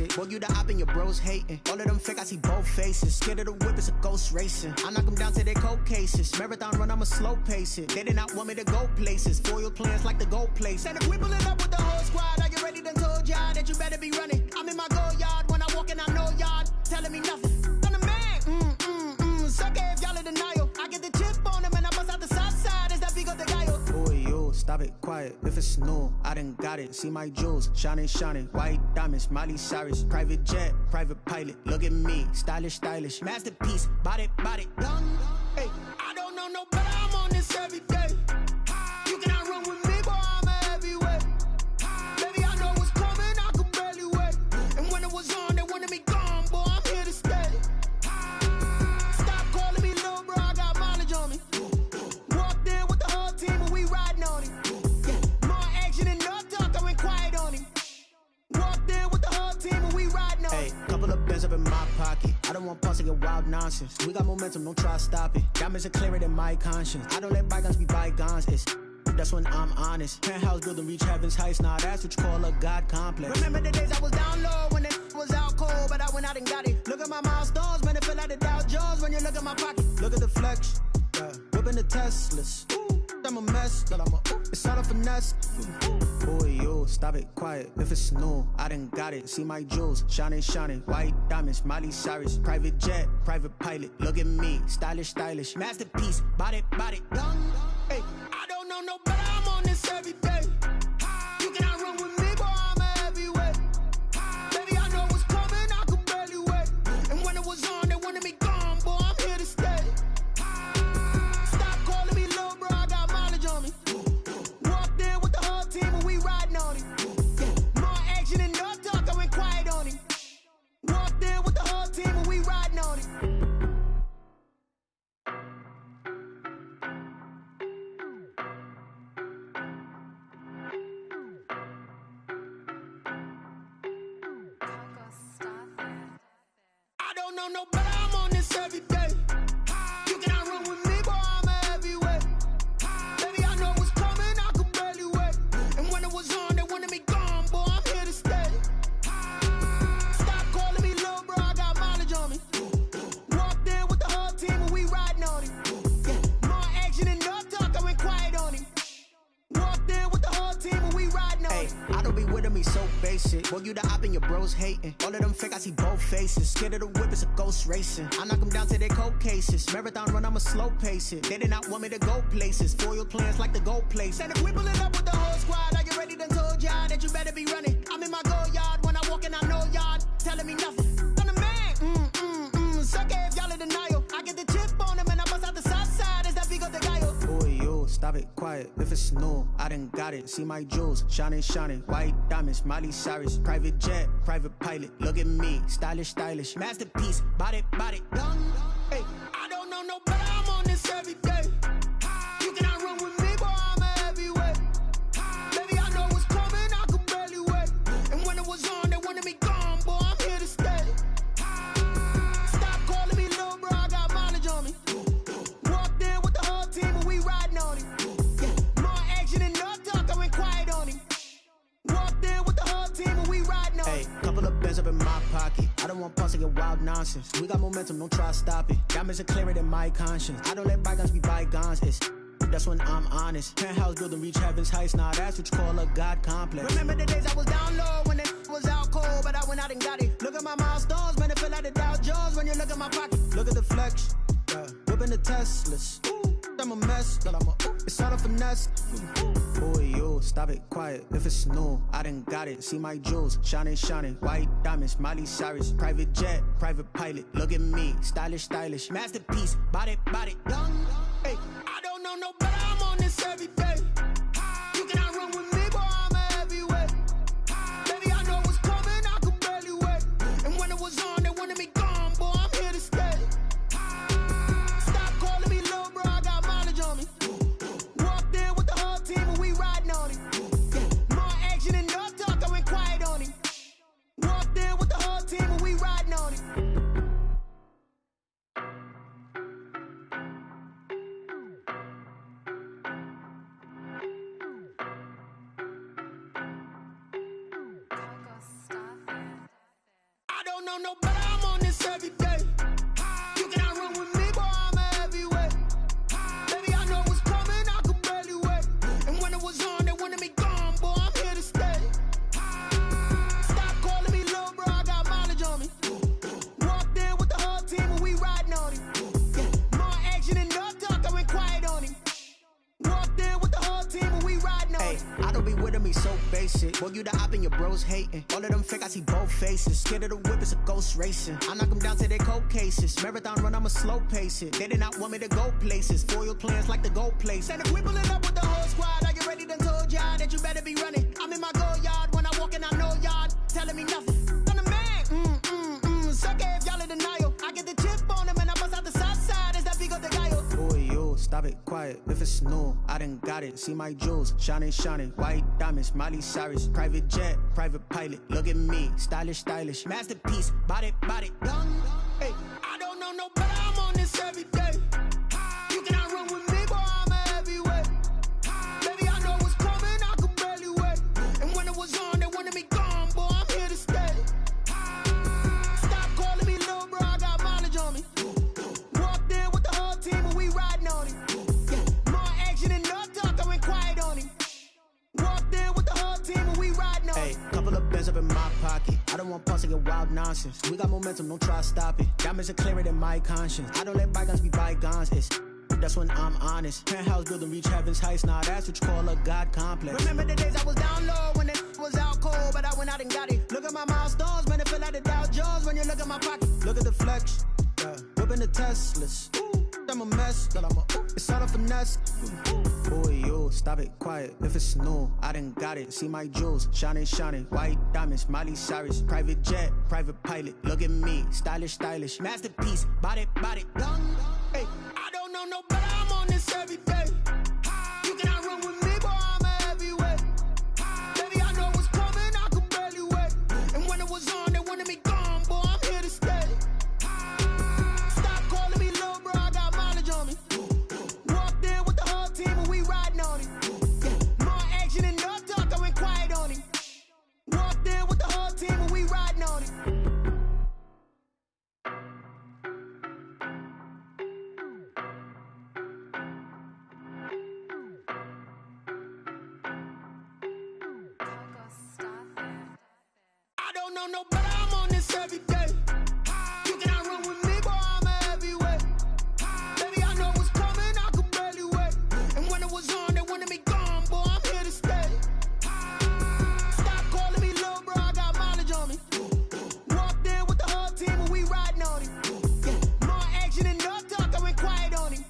basic. Boy, you the op and your bros hating. All of them fake, I see both faces. Scared of the whip, it's a ghost racing. I knock them down to their cold cases. Marathon run, I'ma slow pace it. They did not want me to go places. Foil plans like the gold place. And if we pulling up with the whole squad, are you ready? Done told y'all that you better be running. I'm in my go yard when I walk in, I know y'all telling me nothing. I'm the man. Suck it if y'all in denial. I get the chip on them and I bust out the south side. Is that Vigo the guy? Boy, yo, stop it, quiet. If it's new, I done got it. See my jewels, shining, shining. White diamonds, Miley Cyrus. Private jet, private pilot. Look at me, stylish, stylish. Masterpiece, body, young. Hey, I don't know no better. I'm on this every day. You cannot run with me, boy. I'm a heavyweight. Baby, I know what's coming. I could barely wait. And when it was on, they wanted me gone, boy. I'm here to stay. Stop calling me little bro. I got mileage on me. Walked in with the whole team and we riding on him. More action and no talk. I went quiet on him. Walked in with the whole team and we riding on him. Hey, couple of bands up in my pocket. I don't want pause to get wild nonsense. We got momentum, don't try to stop it. Diamonds are clearer than my conscience. I don't let bygones be bygones. That's when I'm honest. Penthouse building reach heaven's heights. Nah, that's what you call a God complex. Remember the days I was down low when it was out cold, but I went out and got it. Look at my milestones, man, it feel like the Dow Jones when you look at my pocket. Look at the flex, whipping the Teslas. I'm a mess, but it's all a finesse. Boy, yo, stop it, quiet. If it's new, I done got it. See my jewels, shining, shining. White diamonds, Miley Cyrus. Private jet, private pilot. Look at me, stylish, stylish. Masterpiece, body, young. Hey, I don't know no better. I'm on this every day. You cannot run with me, boy. I'm a heavyweight. Baby, I know what's coming. I could barely wait. And when it was on, they wanted me gone, boy. I'm here to stay. Stop calling me little bro. I got mileage on me. Walked in with the whole team and we riding on him. More action and no talk. I went quiet on him. Walked in with the whole team and we riding on him. No better, I'm on this every day. You cannot run with me, boy. I'm a heavyweight. Baby, I know what's coming. I could barely wait. And when it was on, they wanted me gone, boy. I'm here to stay. Stop calling me little bro. I got mileage on me. Walked in with the whole team and we riding on him. More action and no talk. I went quiet on him. Walked in with the whole team and we riding on him. I don't be with me so basic. Boy, you the op and your bros hating. All of them fake, I see both faces. Scared of the whip, it's a ghost racing. I knock them down to their cold cases. Marathon run, I'ma slow pace it. They did not want me to go places. Foil plans like the gold place. And if we pulling up with the whole squad, are you ready? Done told y'all that you better be running. I'm in my go yard when I walk in, I know y'all telling me nothing. I'm the man. Suck it if y'all in denial. I get the chip on them and I bust out the south side. Is that Vigo the guy? Boy, yo, stop it, quiet. If it's new, I done got it. See my jewels, shining, shining. White diamonds, Miley Cyrus. Private jet, private pilot. Look at me, stylish, stylish. Masterpiece, body, young. Hey, I don't know no better. I'm on this every day. You cannot run with me, boy. I'm a heavyweight. Baby, I know what's coming. I could barely wait. And when it was on, they wanted me gone, boy. I'm here to stay. Stop calling me little bro. I got mileage on me. Walked in with the whole team and we riding on him. More action and no talk. I went quiet on him. Walked in with the whole team and we riding on him. Hey, couple of bands up in my pocket. I don't want pause to get wild nonsense. We got momentum, don't try to stop it. Diamonds are clearer than my conscience. I don't let bygones be bygones. That's when I'm honest. Penthouse building reach heaven's heights. Nah, that's what you call a God complex. Remember the days I was down low when it was out cold, but I went out and got it. Look at my milestones, man, it feel like the Dow Jones when you look at my pocket. Look at the flex, whipping the Teslas. I'm a mess, but it's all a finesse. Boy, yo, stop it, quiet. If it's new, I done got it. See my jewels, shining, shining. White diamonds, Miley Cyrus. Private jet, private pilot. Look at me, stylish, stylish. Masterpiece, body, young. Hey, I don't know no better. I'm on this every day. You cannot run with me, boy. I'm a heavyweight. Baby, I know what's coming. I could barely wait. And when it was on, they wanted me gone, boy. I'm here to stay. Stop calling me little bro. I got mileage on me. Walked in with the whole team and we riding on him. More action and no talk. I went quiet on him. Walked in with the whole team and we riding on him. know no better, I'm on this every day. You cannot run with me, boy, I'm a heavyweight. Baby, I know what's coming, I could barely wait. And when it was on, they wanted me gone, boy, I'm here to stay. Stop calling me little bro, I got mileage on me. Walked in with the whole team and we riding on him. Yeah, more action and no talk, I went quiet on him. Walked in with the whole team and we riding on him. I don't be with him, he's so basic. Boy, you the op and your bros hating. All of them fake, I see both faces. Scared of the whip, it's a ghost racing. I knock them down to their cold cases. Marathon run, I'ma slow pace it. They did not want me to go places. Foil plans like the gold place. And if we pulling up with the whole squad, I get ready to told y'all that you better be running. I'm in my go yard when I walk in, I know y'all telling me nothing. I'm the man, suck it if y'all in denial. I get the chip on them and I bust out the south side. Is that big of the guy? Boy, yo, stop it, quiet. If it's new, I done got it. See my jewels, shining, shining. White diamonds, Miley Cyrus. Private jet, private pilot. Look at me, stylish, stylish. Masterpiece, body, done. Hey, I don't know no better, I'm on this every day. You cannot run with me, boy, I'm a heavyweight. Baby, I know what's coming, I could barely wait. And when it was on, they wanted me gone, boy, I'm here to stay. Stop calling me little bro, I got mileage on me. Walked in with the whole team and we riding on him. Yeah, more action and no talk, I went quiet on him. Walked in with the whole team and we riding on him. Hey, couple of bands up in my pocket. I don't want pause to get wild nonsense. We got momentum, don't try to stop it. Diamonds are clearer than my conscience. I don't let bygones be bygones. That's when I'm honest. Penthouse building, reach heaven's heights. Now that's what you call a God complex. Remember the days I was down low when it was out cold, but I went out and got it. Look at my milestones, man, it feel like the Dow Jones when you look at my pocket. Look at the flex, yeah. Whipping the Teslas. I'm a mess, girl, it's all a finesse. Boy, yo, stop it, quiet. If it's new, I done got it. See my jewels, shining, shining. White diamonds, Miley Cyrus. Private jet, private pilot. Look at me, stylish, stylish. Masterpiece, body, done. Hey, I don't know no better, I'm on this every day. You cannot run with me, boy, I'm a heavyweight. Baby, I know what's coming, I could barely wait. And when it was on, they wanted me gone, boy, I'm here to stay. Stop calling me little bro, I got mileage on me. Walked in with the whole team and we riding on him. Yeah, more action and no talk, I went quiet on him. Walked in with the whole team and we riding on him. I don't know no better, I'm on this every day. You cannot run with me, boy, I'm a heavyweight. Baby, I know what's coming, I could barely wait. And when it was on, they wanted me gone, boy, I'm here to stay. Stop calling me little bro, I got mileage on me. Walked in with the whole team and we riding on him. Yeah, more action and no talk, I went quiet on him.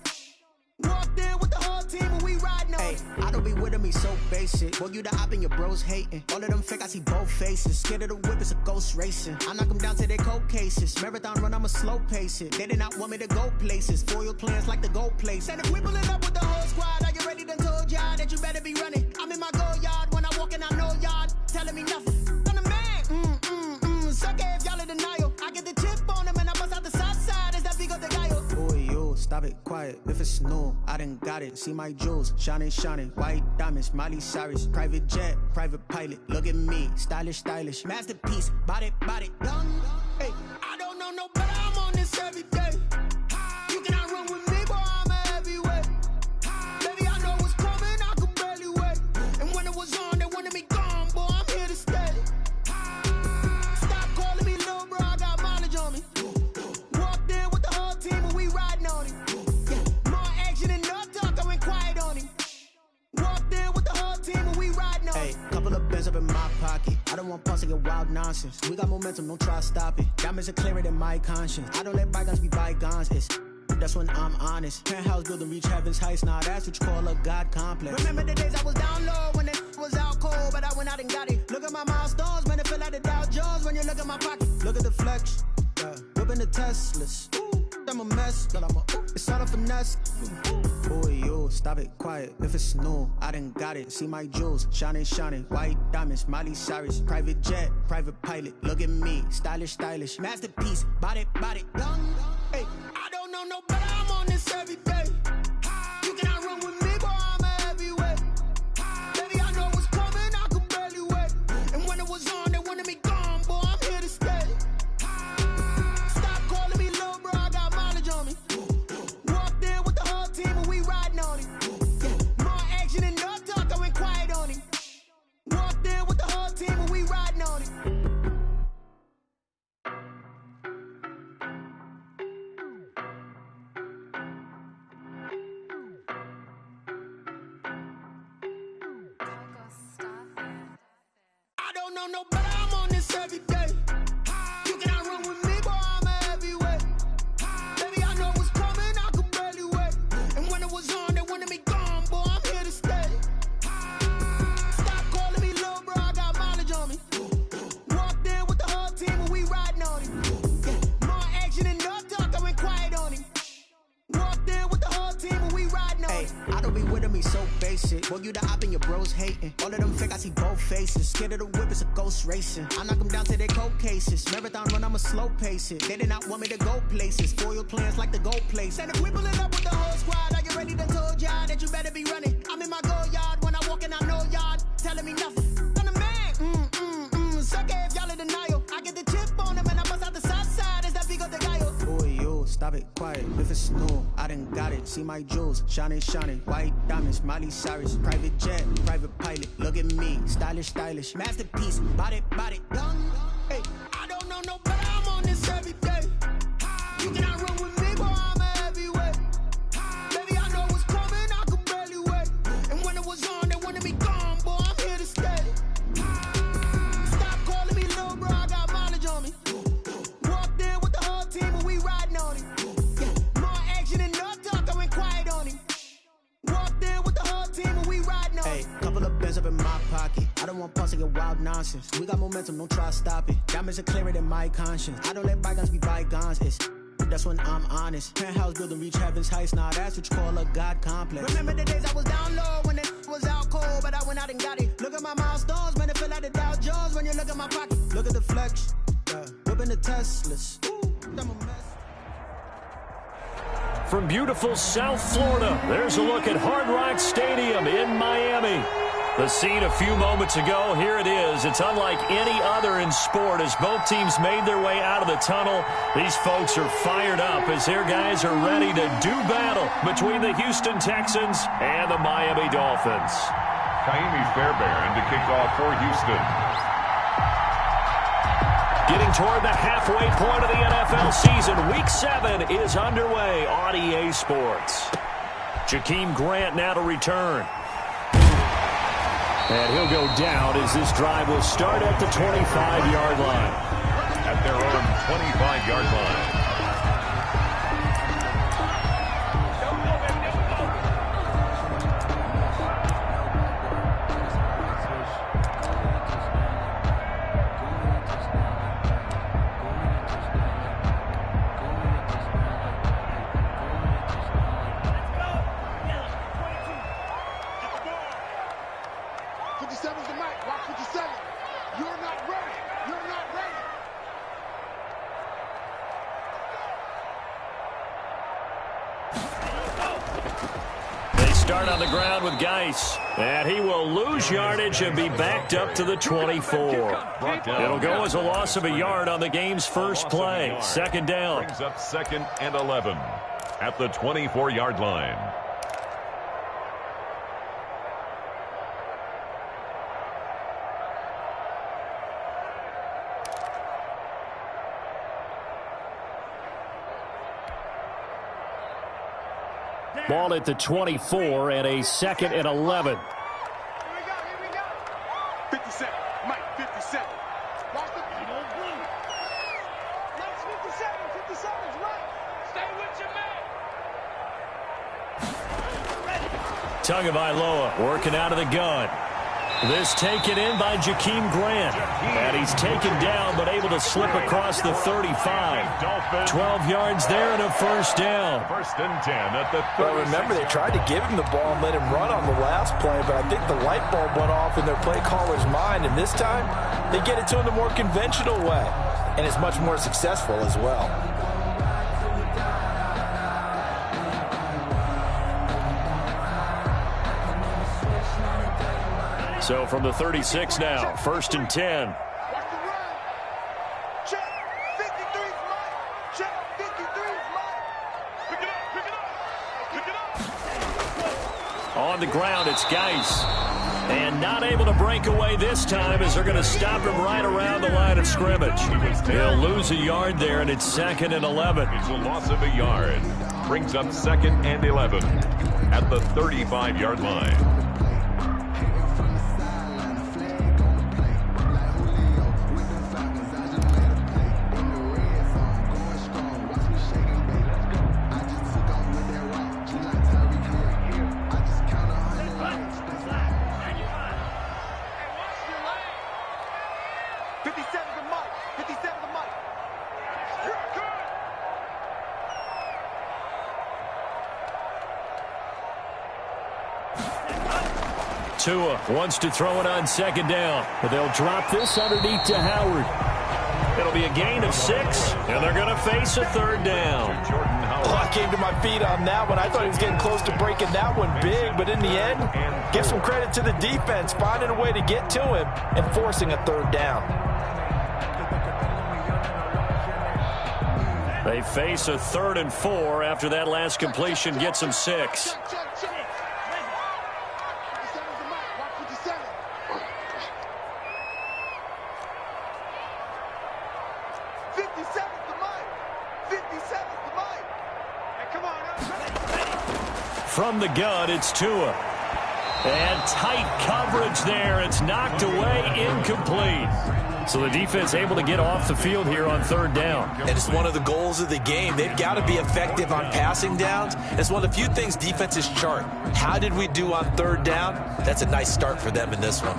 Walked in with the whole team and we riding on him. I don't be with him, he's so basic. Boy, you the op and your bros hating. All of them fake, I see both faces. Scared of the whip, it's a ghost racing. I knock them down to their cold cases. Marathon run, I'ma slow pace it. They did not want me to go places. Foil plans like the gold place. And if we pulling up with the whole squad, I get ready to told y'all that you better be running. I'm in my go yard when I walk in, I know y'all telling me nothing. I'm the man, suck it if y'all in denial. I get the chip on them and I bust out the south side. Is that big of the guy? Boy, yo, stop it, quiet. If it's new, I done got it. See my jewels, shining, shining. White diamonds, Miley Cyrus. Private jet, private pilot. Look at me, stylish, stylish. Masterpiece, body, done. Hey, I don't know no better, I'm on this every day. You cannot run with me, boy, I'm a heavyweight. Baby, I know what's coming, I could barely wait. And when it was on, they wanted me gone, boy, I'm here to stay. Stop calling me little bro, I got mileage on me. Walked in with the whole team and we riding on him. Yeah, more action and no talk, I went quiet on him. Walked in with the whole team and we riding on him. Hey, couple of bands up in my pocket. I don't want pause to get wild nonsense. We got momentum, don't try to stop it. Diamonds are clearer than my conscience. I don't let bygones be bygones. That's when I'm honest. Penthouse building, reach heaven's heights. Now that's what you call a God complex. Remember the days I was down low when it was out cold, but I went out and got it. Look at my milestones, man, it feel like the Dow Jones when you look at my pocket. Look at the flex, yeah. Whipping the Teslas. I'm a mess, girl, it's all a finesse. Boy, yo, stop it, quiet. If it's new, I done got it. See my jewels, shining, shining. White diamonds, Miley Cyrus. Private jet, private pilot. Look at me, stylish, stylish. Masterpiece, body, done. Hey, I don't know no better, I'm on this every day. You cannot run with me, boy, I'm a heavyweight. Baby, I know what's coming, I could barely wait. And when it was on, they wanted me gone, boy, I'm here to stay. no better, I'm on this every day. You cannot run with me, boy, I'm a heavyweight. Baby, I know what's coming, I could barely wait. And when it was on, they wanted me gone, boy, I'm here to stay. Stop calling me little bro, I got mileage on me. Walked in with the whole team and we riding on him. More action and no talk, I went quiet on him. Walked in with the whole team and we riding on him. I don't be with me so basic. Boy, you the op and your bros hating. All of them fake, I see both faces. Scared of the whip, it's a ghost racing. I knock them down to their cold cases. Marathon run, I'ma slow pace it. They did not want me to go places. Spoil plans like the gold place. And if we pulling up with the whole squad, I get ready to told y'all that you better be running. I'm in my go yard when I walk in, I know y'all telling me nothing. I'm the man, sucker if y'all in denial. I get the chip on them and I bust out the south side. Is that big of the guy? Boy, you stop it, quiet. If it's new, I done got it. See my jewels, shining, white diamonds, Miley Cyrus, private jet, private pilot. Look at me, stylish, masterpiece, body, young. Hey, I don't know no better, I'm on this every day. You cannot run with me, boy, I'm a heavyweight. Baby, I know what's coming, I could barely wait. And when it was on, they wanted me gone, boy, I'm here to stay. Stop calling me little bro, I got mileage on me. Walked in with the whole team and we riding on him. More action and no talk, I went quiet on him. Walked in with the whole team and we riding on him. Couple of bands up in my pocket. I don't want pulse to get wild nonsense. We got momentum, don't try to stop it. Diamonds are clearer than my conscience. I don't let bygones be bygones. That's when I'm honest. Penthouse building reach heaven's heights. Now that's what you call a God complex. Remember the days I was down low when it was out cold, but I went out and got it. Look at my milestones, man, it feel like the Dow Jones when you look at my pocket. Look at the flex, whipping the Teslas. I'm a mess. From beautiful South Florida, there's a look at Hard Rock Stadium in Miami. The scene a few moments ago, here it is. It's unlike any other in sport as both teams made their way out of the tunnel. These folks are fired up as their guys are ready to do battle between the Houston Texans and the Miami Dolphins. Kaimi Fairbairn to kick off for Houston. Getting toward the halfway point of the NFL season, Week 7 is underway on EA Sports. Jakeem Grant now to return. And he'll go down as this drive will start at the 25-yard line. At their own 25-yard line. Start on the ground with Geis, and he will lose yardage and be backed up to the 24. It'll go as a loss of a yard on the game's first play. Second down. Brings up 2nd and 11 at the 24-yard line. Ball at the 24 and a 2nd and 11. Here we go. 57. Mike, 57. Watch the beat on blue. Mike's 57. 57's right. Stay with your man. Tagovailoa working out of the gun. This taken in by Jakeem Grant. And he's taken down but able to slip across the 35. 12 yards there and a first down. 1st and 10 at the 36. Well, remember, they tried to give him the ball and let him run on the last play, but I think the light bulb went off in their play caller's mind, and this time they get it to him the more conventional way, and it's much more successful as well. So from the 36 now, 1st and 10. Watch the run. Check. 53's Mike. Check. 53's Mike. Pick it up. On the ground, it's Geis. And not able to break away this time as they're going to stop him right around the line of scrimmage. He'll lose a yard there, and it's 2nd and 11. It's a loss of a yard. Brings up 2nd and 11 at the 35-yard line. Tua wants to throw it on second down, but they'll drop this underneath to Howard. It'll be a gain of 6, and they're going to face a third down. Oh, I came to my feet on that one. I thought he was getting close to breaking that one big, but in the end, give some credit to the defense, finding a way to get to him and forcing a third down. They face a 3rd and 4 after that last completion gets them 6. From the gun, it's Tua. And tight coverage there. It's knocked away, incomplete. So the defense able to get off the field here on 3rd down. And it's one of the goals of the game. They've got to be effective on passing downs. It's one of the few things defenses chart. How did we do on 3rd down? That's a nice start for them in this one.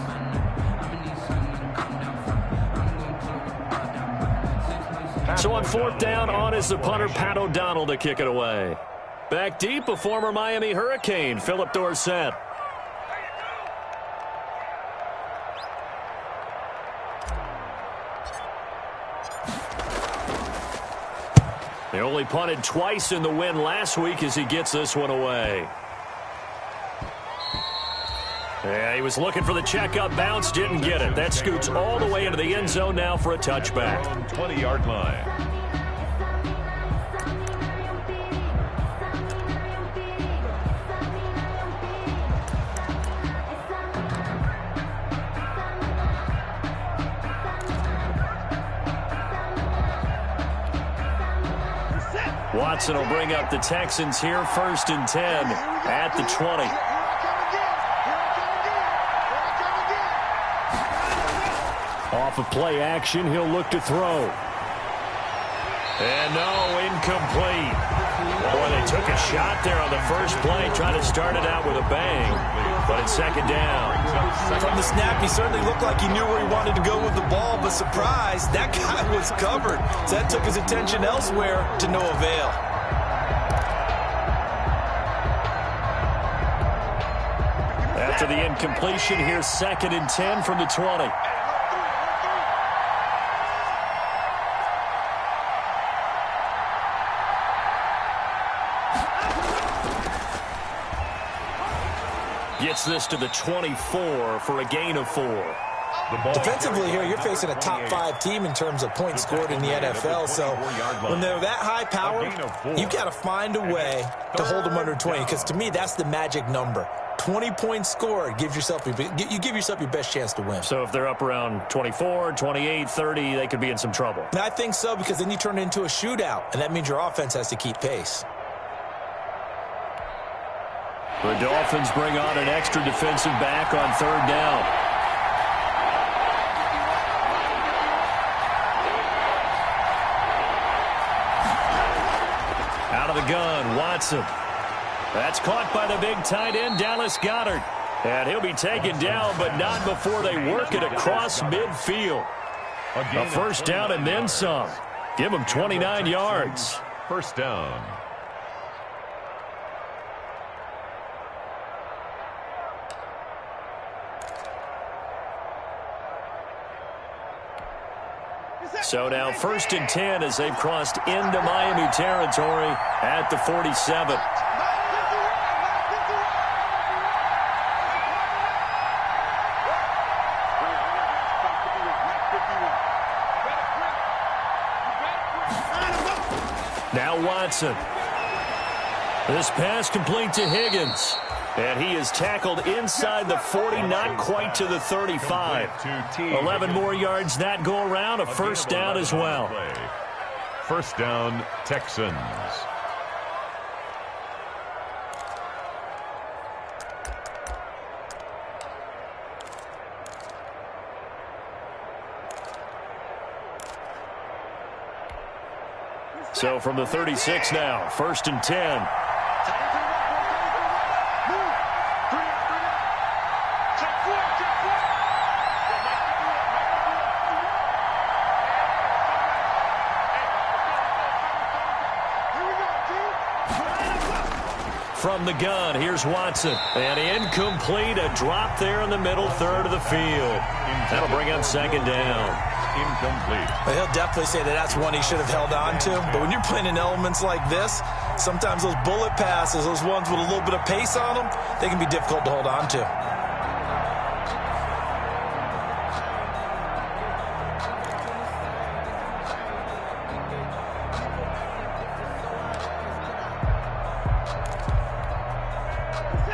So on 4th down, on is the punter, Pat O'Donnell, to kick it away. Back deep, a former Miami Hurricane, Philip Dorsett. They only punted twice in the win last week as he gets this one away. Yeah, he was looking for the checkup bounce, didn't get it. That scoots all the way into the end zone now for a touchback. 20-yard line. Watson will bring up the Texans here, 1st and 10 at the 20. Off of play action, he'll look to throw. And no, incomplete. Boy, they took a shot there on the first play, trying to start it out with a bang, but it's 2nd down. From the snap, he certainly looked like he knew where he wanted to go with the ball, but surprise, that guy was covered. So that took his attention elsewhere to no avail. After the incompletion, here's 2nd and 10 from the 20. Gets this to the 24 for a gain of 4. Defensively here, you're facing a top 5 team in terms of points scored in the NFL. So when they're that high powered, you've got to find a way to hold them under 20. Because to me, that's the magic number. 20 points scored gives yourself you give yourself your best chance to win. So if they're up around 24, 28, 30, they could be in some trouble. And I think so, because then you turn it into a shootout, and that means your offense has to keep pace. The Dolphins bring on an extra defensive back on 3rd down. Out of the gun, Watson. That's caught by the big tight end, Dallas Goedert. And he'll be taken down, but not before they work it across midfield. A 1st down and then some. Give him 29 yards. 1st down. So now 1st and 10 as they've crossed into Miami territory at the 47. Now Watson. This pass complete to Higgins. And he is tackled inside the 40, not quite to the 35. 11 more yards that go around, a 1st down as well. 1st down, Texans. So from the 36 now, 1st and 10. from the gun. Here's Watson. And incomplete. A drop there in the middle third of the field. That'll bring up second down. Incomplete. Well, he'll definitely say that that's one he should have held on to. But when you're playing in elements like this, sometimes those bullet passes, those ones with a little bit of pace on them, they can be difficult to hold on to.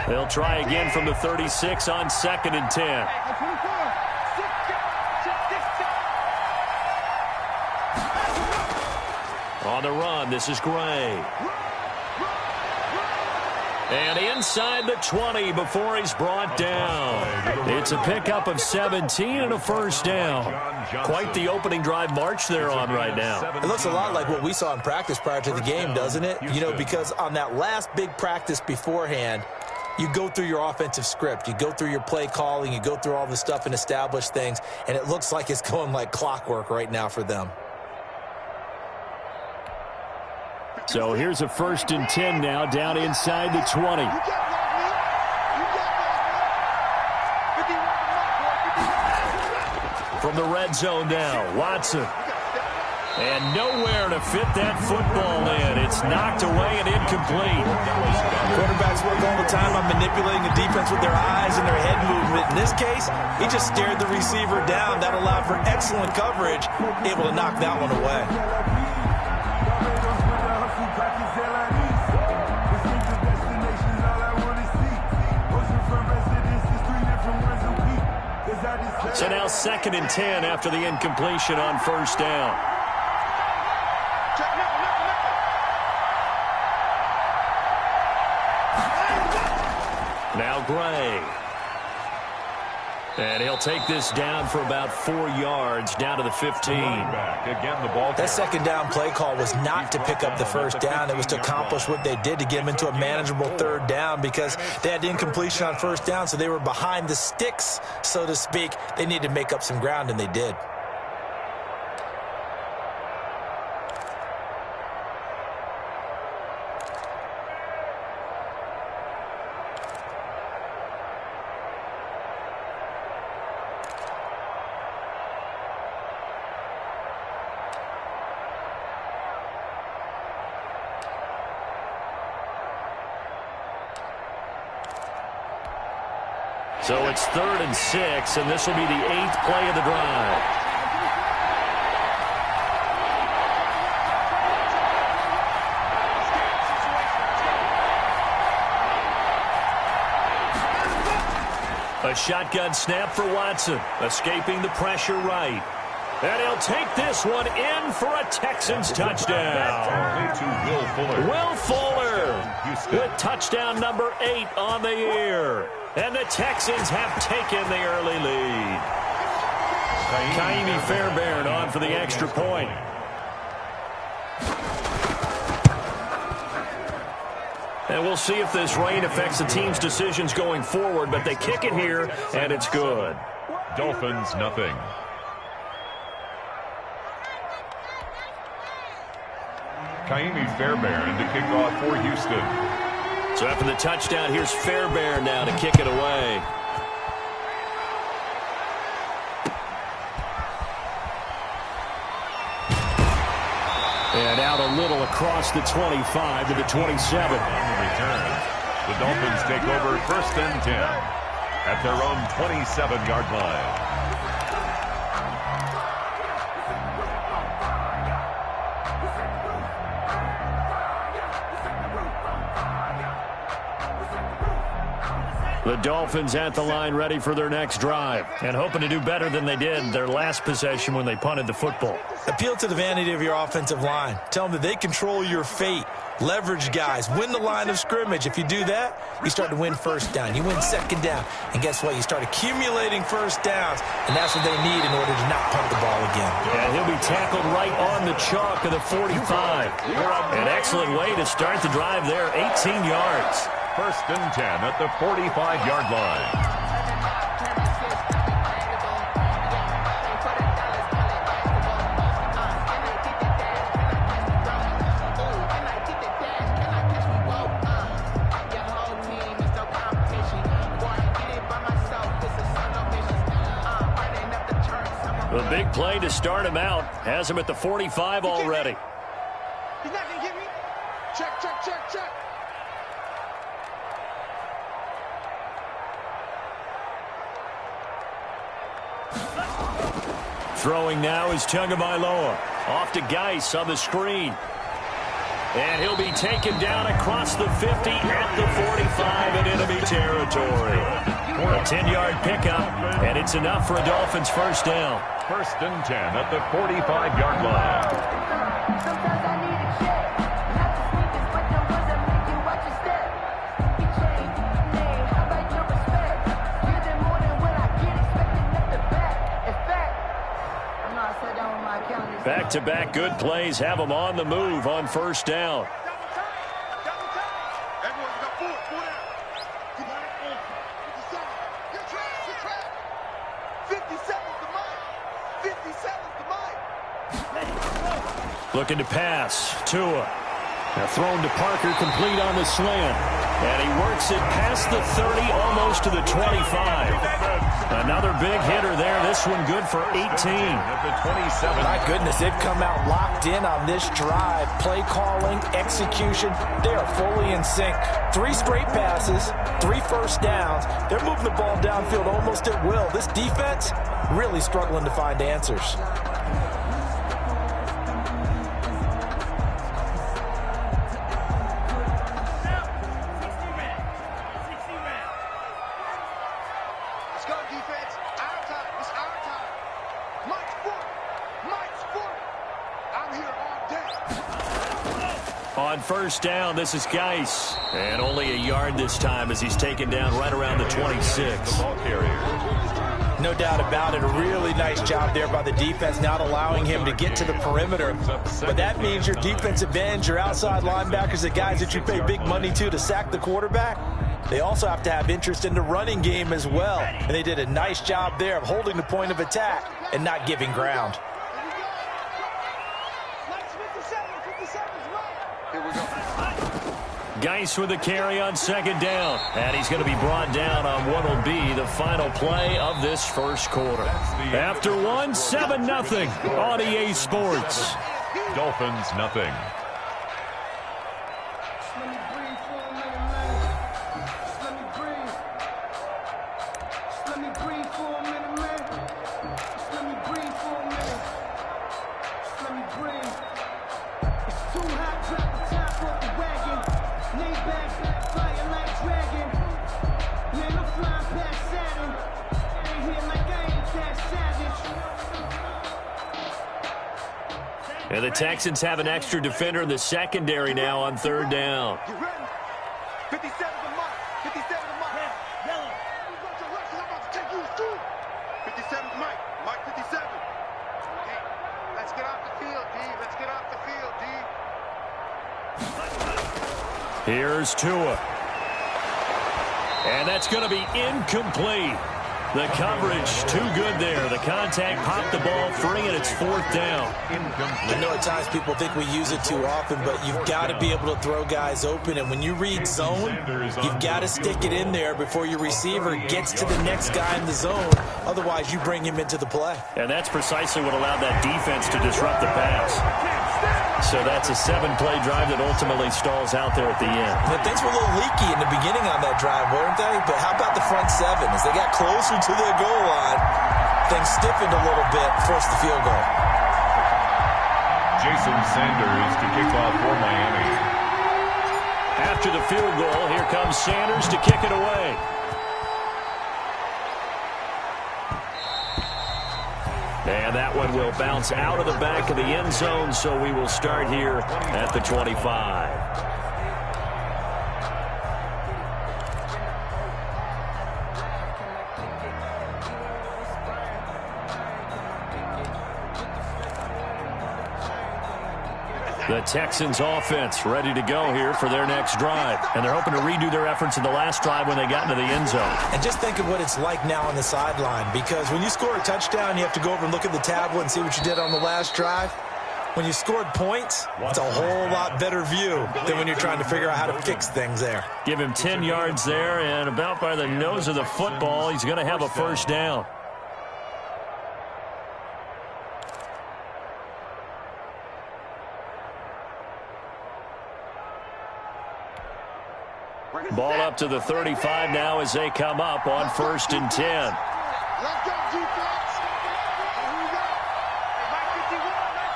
They'll try again from the 36 on 2nd and 10. On the run, this is Gray. And inside the 20 before he's brought down. It's a pickup of 17 and a first down. Quite the opening drive march they're on right now. It looks a lot like what we saw in practice prior to the game, doesn't it? You know, because on that last big practice beforehand, you go through your offensive script. You go through your play calling. You go through all the stuff and establish things. And it looks like it's going like clockwork right now for them. So here's a 1st and 10 now, down inside the 20. From the red zone now, Watson. And nowhere to fit that football in. It's knocked away and incomplete. Quarterbacks work all the time on manipulating the defense with their eyes and their head movement. In this case, he just stared the receiver down. That allowed for excellent coverage, able to knock that one away. So now 2nd and 10 after the incompletion on 1st down. Now Gray. And he'll take this down for about 4 yards, down to the 15. Again, the ball. That 2nd down play call was not to pick up the 1st down. It was to accomplish what they did to get them into a manageable 3rd down because they had incompletion on 1st down, so they were behind the sticks, so to speak. They needed to make up some ground, and they did. So it's 3rd and 6, and this will be the 8th play of the drive. A shotgun snap for Watson, escaping the pressure right. And he'll take this one in for a Texans touchdown. Will Fuller with touchdown number 8 on the year. And the Texans have taken the early lead. Kaimi Fairbairn on for the extra point. And we'll see if this rain affects the team's decisions going forward, but they kick it here, and it's good. Dolphins, nothing. Kaimi Fairbairn to kick off for Houston. So after the touchdown, here's Fairbairn now to kick it away. And out a little across the 25 to the 27. On the return, the Dolphins take over 1st and 10 at their own 27-yard line. The Dolphins at the line ready for their next drive and hoping to do better than they did their last possession when they punted the football. Appeal to the vanity of your offensive line. Tell them that they control your fate. Leverage guys. Win the line of scrimmage. If you do that, you start to win 1st down. You win 2nd down. And guess what? You start accumulating 1st downs. And that's what they need in order to not punt the ball again. And he'll be tackled right on the chalk of the 45. An excellent way to start the drive there. 18 yards. 1st and 10 at the 45-yard line. A big play to start him out. Has him at the 45 already. He's not going to get me. Check, check, check, check. Throwing now is Tagovailoa. Off to Geis on the screen. And he'll be taken down across the 50 at the 45 in enemy territory. A 10-yard pickup, and it's enough for a Dolphins first down. 1st and 10 at the 45-yard line. Sometimes I need a check. Not the sneakers, but the ones that make you watch your step. You change name, how about your respect? Give them more than what I get, expecting up the back. In fact, I know I sat down with my account. Back-to-back good plays have them on the move on first down. Double time. Everyone, you got four down. Come on, 57. Good track, good track. 57's the mark. 57's the mark. Looking to pass. Tua. Now thrown to Parker, complete on the slant. And he works it past the 30, almost to the 25. Another big hitter there. This one good for 18. At the 27. My goodness, they've come out locked in on this drive. Play calling, execution, they are fully in sync. 3 straight passes, 3 first downs. They're moving the ball downfield almost at will. This defense really struggling to find answers. On first down, this is Geis. And only a yard this time as he's taken down right around the 26. No doubt about it. A really nice job there by the defense, not allowing him to get to the perimeter. But that means your defensive ends, your outside linebackers, the guys that you pay big money to sack the quarterback, they also have to have interest in the running game as well. And they did a nice job there of holding the point of attack and not giving ground. Geis with a carry on second down. And he's going to be brought down on what will be the final play of this first quarter. After one, 7-0 on EA Sports. Dolphins, nothing. And the Texans have an extra defender in the secondary now on third down. Get ready. 57's the mark. 57's the mark. Della. I'm about to take you through. 57's Mike. Mike 57. Okay. Let's get off the field, D. Let's get off the field, D. Here's Tua. And that's going to be incomplete. The coverage too good there. The contact popped the ball free, and it's fourth down. I know at times people think we use it too often, but you've got to be able to throw guys open. And when you read zone, you've got to stick it in there before your receiver gets to the next guy in the zone. Otherwise, you bring him into the play. And that's precisely what allowed that defense to disrupt the pass. So that's a 7-play drive that ultimately stalls out there at the end. But things were a little leaky in the beginning on that drive, weren't they? But how about the front 7? As they got closer to the goal line, things stiffened a little bit, forced the field goal. Jason Sanders to kick off for Miami. After the field goal, here comes Sanders to kick it away. And that one will bounce out of the back of the end zone, so we will start here at the 25. The Texans offense ready to go here for their next drive. And they're hoping to redo their efforts in the last drive when they got into the end zone. And just think of what it's like now on the sideline, because when you score a touchdown, you have to go over and look at the tablet and see what you did on the last drive. When you scored points, it's a whole lot better view than when you're trying to figure out how to fix things there. Give him 10 yards there, and about by the nose of the football, he's going to have a first down. Ball up to the 35 now as they come up on 1st and 10. Let's go, defense. Here we go. Hey, Mike 51, Mike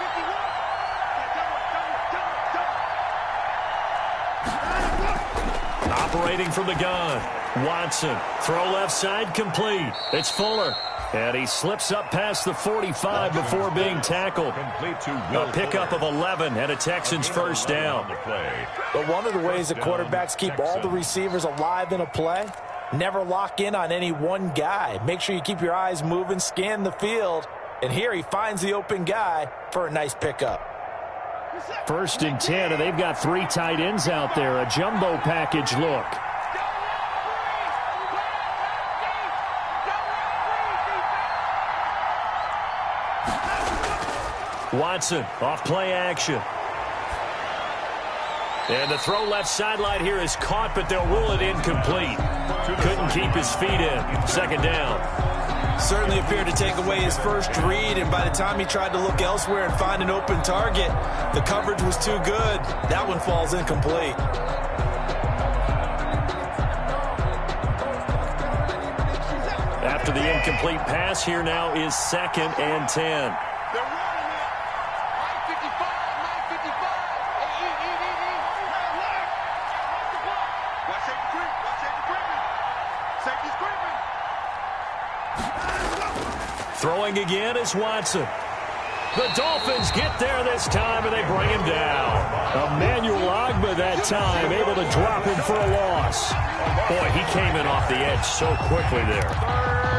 51. Operating from the gun. Watson. Throw left side complete. It's Fuller. And he slips up past the 45 before being tackled. A pickup of 11 and a Texans first down. But one of the ways that quarterbacks keep all the receivers alive in a play, never lock in on any one guy. Make sure you keep your eyes moving, scan the field. And here he finds the open guy for a nice pickup. 1st and 10, and they've got 3 tight ends out there. A jumbo package look. Watson off play action. And the throw left sideline here is caught, but they'll rule it incomplete. Couldn't keep his feet in. 2nd down. Certainly appeared to take away his first read, and by the time he tried to look elsewhere and find an open target, the coverage was too good. That one falls incomplete. After the incomplete pass, here now is 2nd and 10. Throwing again is Watson. The Dolphins get there this time, and they bring him down. Emmanuel Ogbah that time, able to drop him for a loss. Boy, he came in off the edge so quickly there.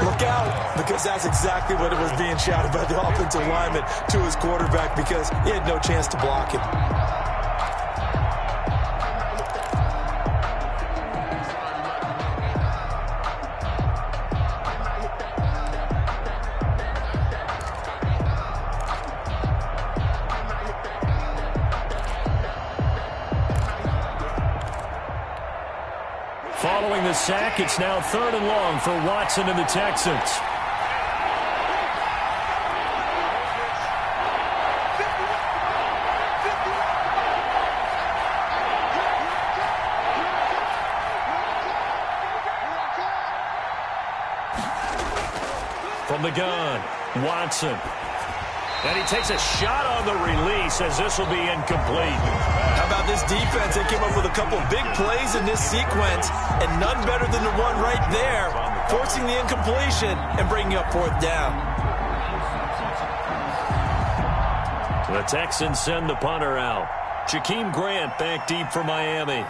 Look out, because that's exactly what it was being shouted by the offensive lineman to his quarterback, because he had no chance to block him. Following the sack, it's now 3rd and long for Watson and the Texans. From the gun, Watson. And he takes a shot on the release as this will be incomplete. How about this defense? They came up with a couple of big plays in this sequence, and none better than the one right there, forcing the incompletion and bringing up 4th down. The Texans send the punter out. Jakeem Grant back deep for Miami.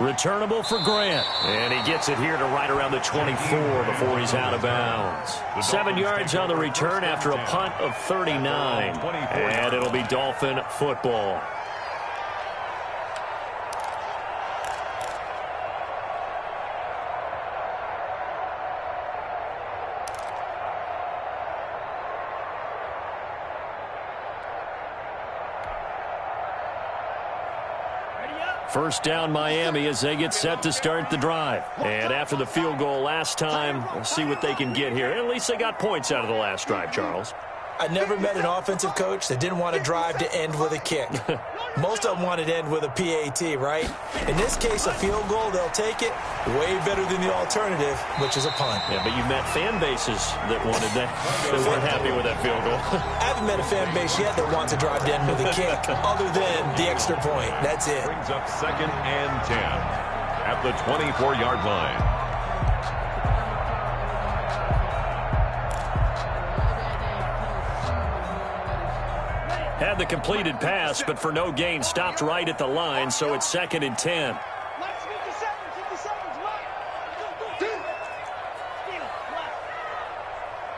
Returnable for Grant. And he gets it here to right around the 24 before he's out of bounds. 7 yards on the return after a punt of 39. And it'll be Dolphin football. First down Miami as they get set to start the drive. And after the field goal last time, we'll see what they can get here. At least they got points out of the last drive, Charles. I never met an offensive coach that didn't want to drive to end with a kick. Most of them wanted to end with a PAT, right? In this case, a field goal, they'll take it. Way better than the alternative, which is a punt. Yeah, but you've met fan bases that wanted that, that weren't happy with that field goal. I haven't met a fan base yet that wants to drive to end with a kick, other than the extra point. That's it. Brings up 2nd and 10 at the 24-yard line. Had the completed pass, but for no gain, stopped right at the line, so it's 2nd and 10. Mike 57's Mike.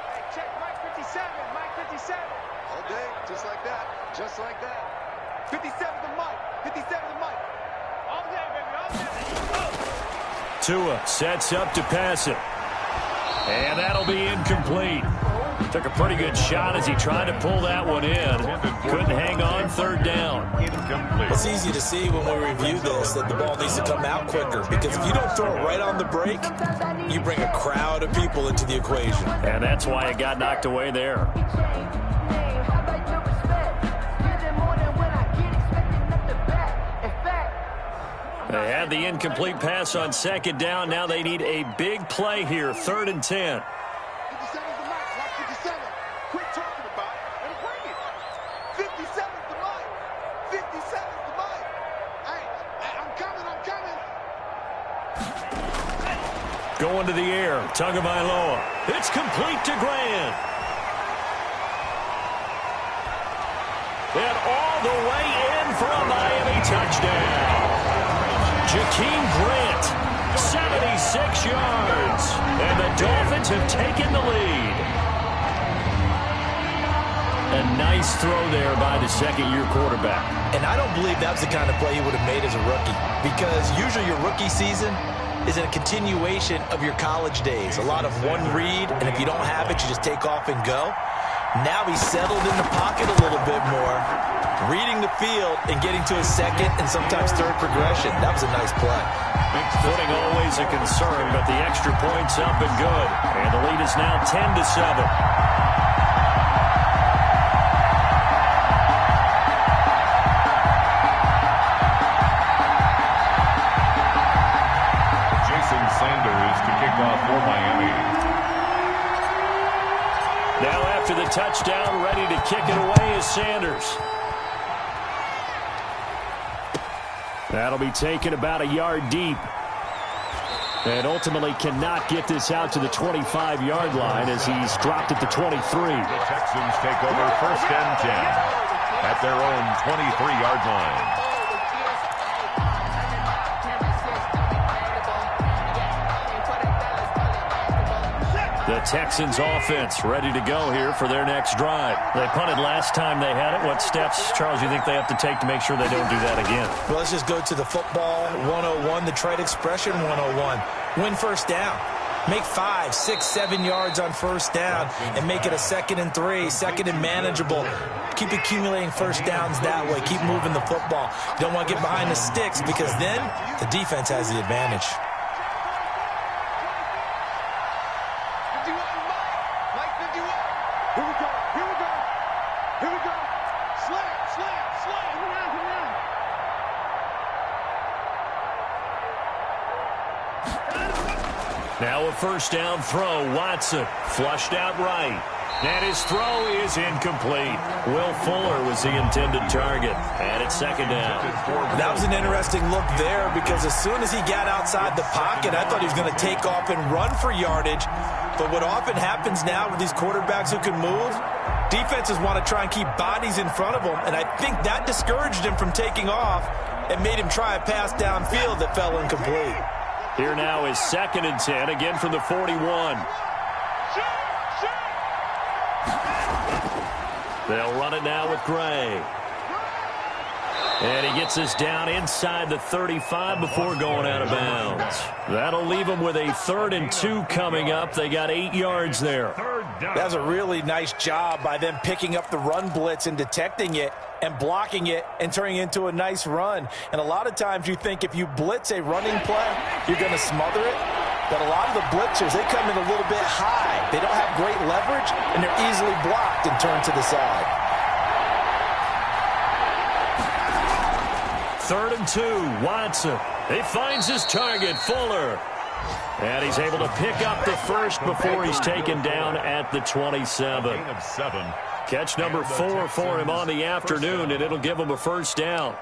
Hey, check Mike 57, Mike 57. All day, just like that, just like that. 57 to Mike, 57 to Mike. All day, baby, all day. Tua sets up to pass it. And that'll be incomplete. Took a pretty good shot as he tried to pull that one in. Couldn't hang on, 3rd down. It's easy to see when we review this that the ball needs to come out quicker, because if you don't throw it right on the break, you bring a crowd of people into the equation. And that's why it got knocked away there. They had the incomplete pass on second down. Now they need a big play here, 3rd and 10. 57's the mark. Watch 57. Quit talking about it and bring it. 57's the mark. 57's the mark. Hey, I'm coming. Going to the air. Tagovailoa. It's complete to Grant. And all the way in for a Miami touchdown. Jakeem Grant, 76 yards. And the Dolphins have taken the lead. A nice throw there by the second-year quarterback. And I don't believe that was the kind of play he would have made as a rookie, because usually your rookie season is a continuation of your college days. A lot of one read, and if you don't have it, you just take off and go. Now he's settled in the pocket a little bit more, reading the field and getting to his second and sometimes third progression. That was a nice play. Footing always a concern, but the extra point's up and good. And the lead is now 10-7. For Miami. Now after the touchdown, ready to kick it away is Sanders. That'll be taken about a yard deep. And ultimately cannot get this out to the 25-yard line as he's dropped at the 23. The Texans take over 1st and 10 at their own 23-yard line. The Texans offense ready to go here for their next drive. They punted last time they had it. What steps, Charles, you think they have to take to make sure they don't do that again? Well, let's just go to the football 101, the trade expression 101. Win first down. Make 5, 6, 7 yards on first down and make it a 2nd and 3, 2nd and manageable. Keep accumulating first downs that way. Keep moving the football. You don't want to get behind the sticks because then the defense has the advantage. Now a first down throw. Watson flushed out right. And his throw is incomplete. Will Fuller was the intended target. And it's 2nd down. That was an interesting look there because as soon as he got outside the pocket, I thought he was going to take off and run for yardage. But what often happens now with these quarterbacks who can move, defenses want to try and keep bodies in front of them. And I think that discouraged him from taking off and made him try a pass downfield that fell incomplete. Here now is 2nd and 10, again from the 41. They'll run it now with Gray. And he gets us down inside the 35 before going out of bounds. That'll leave them with a 3rd and 2 coming up. They got 8 yards there. That was a really nice job by them picking up the run blitz and detecting it and blocking it and turning it into a nice run. And a lot of times you think if you blitz a running play, you're going to smother it. But a lot of the blitzers, they come in a little bit high. They don't have great leverage, and they're easily blocked and turned to the side. 3rd and 2, Watson. He finds his target, Fuller. And he's able to pick up the first before he's taken down at the 27. Catch number 4 for him on the afternoon, and it'll give him a first down.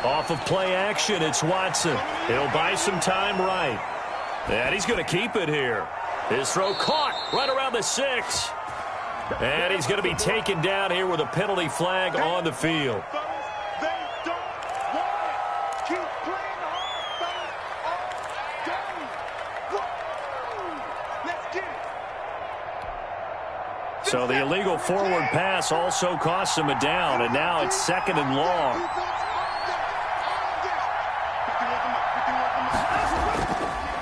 Off of play action, it's Watson. He'll buy some time right. And he's going to keep it here. His throw caught right around the 6. And he's going to be taken down here with a penalty flag on the field. So the illegal forward pass also costs him a down, and now it's 2nd and long.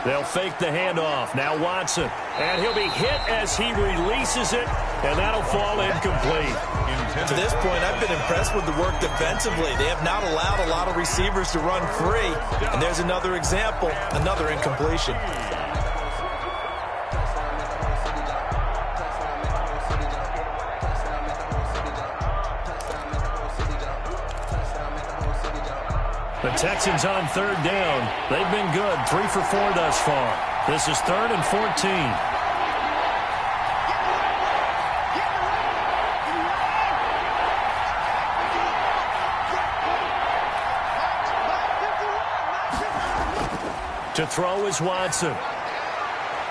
They'll fake the handoff. Now Watson. And he'll be hit as he releases it, and that'll fall incomplete. To this point, I've been impressed with the work defensively. They have not allowed a lot of receivers to run free. And there's another example, another incompletion. The Texans on third down. They've been good, 3 for 4 thus far. This is 3rd and 14. To throw is Watson.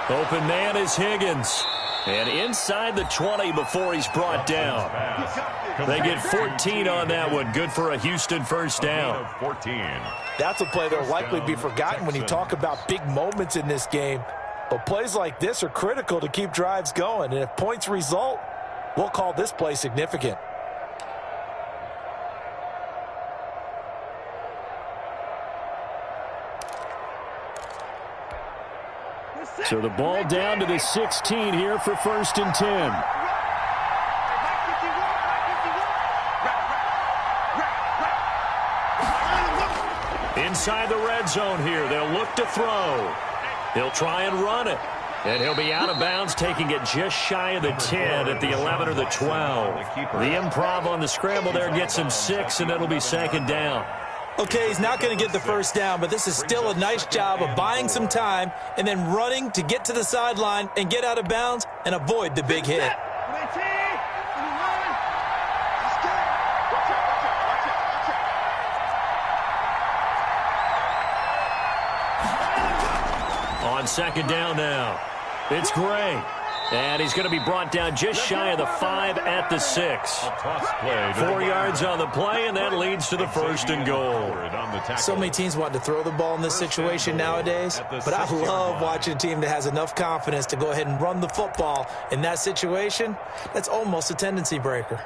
Open man is Higgins. And inside the 20 before he's brought down. They get 14 on that one. Good for a Houston first down. 14. That's a play that will likely be forgotten when you talk about big moments in this game. But plays like this are critical to keep drives going. And if points result, we'll call this play significant. So the ball down to the 16 here for 1st and 10. Inside the red zone here, they'll look to throw. He'll try and run it. And he'll be out of bounds, taking it just shy of the 10 at the 11 or the 12. The improv on the scramble there gets him 6, and it'll be 2nd down. Okay, he's not going to get the first down, but this is still a nice job of buying some time and then running to get to the sideline and get out of bounds and avoid the big hit. On 2nd down now, it's Gray. And he's going to be brought down just shy of the 5 at the 6. 4 yards on the play, and that leads to the 1st and goal. So many teams want to throw the ball in this situation nowadays, but I love watching a team that has enough confidence to go ahead and run the football. In that situation, that's almost a tendency breaker.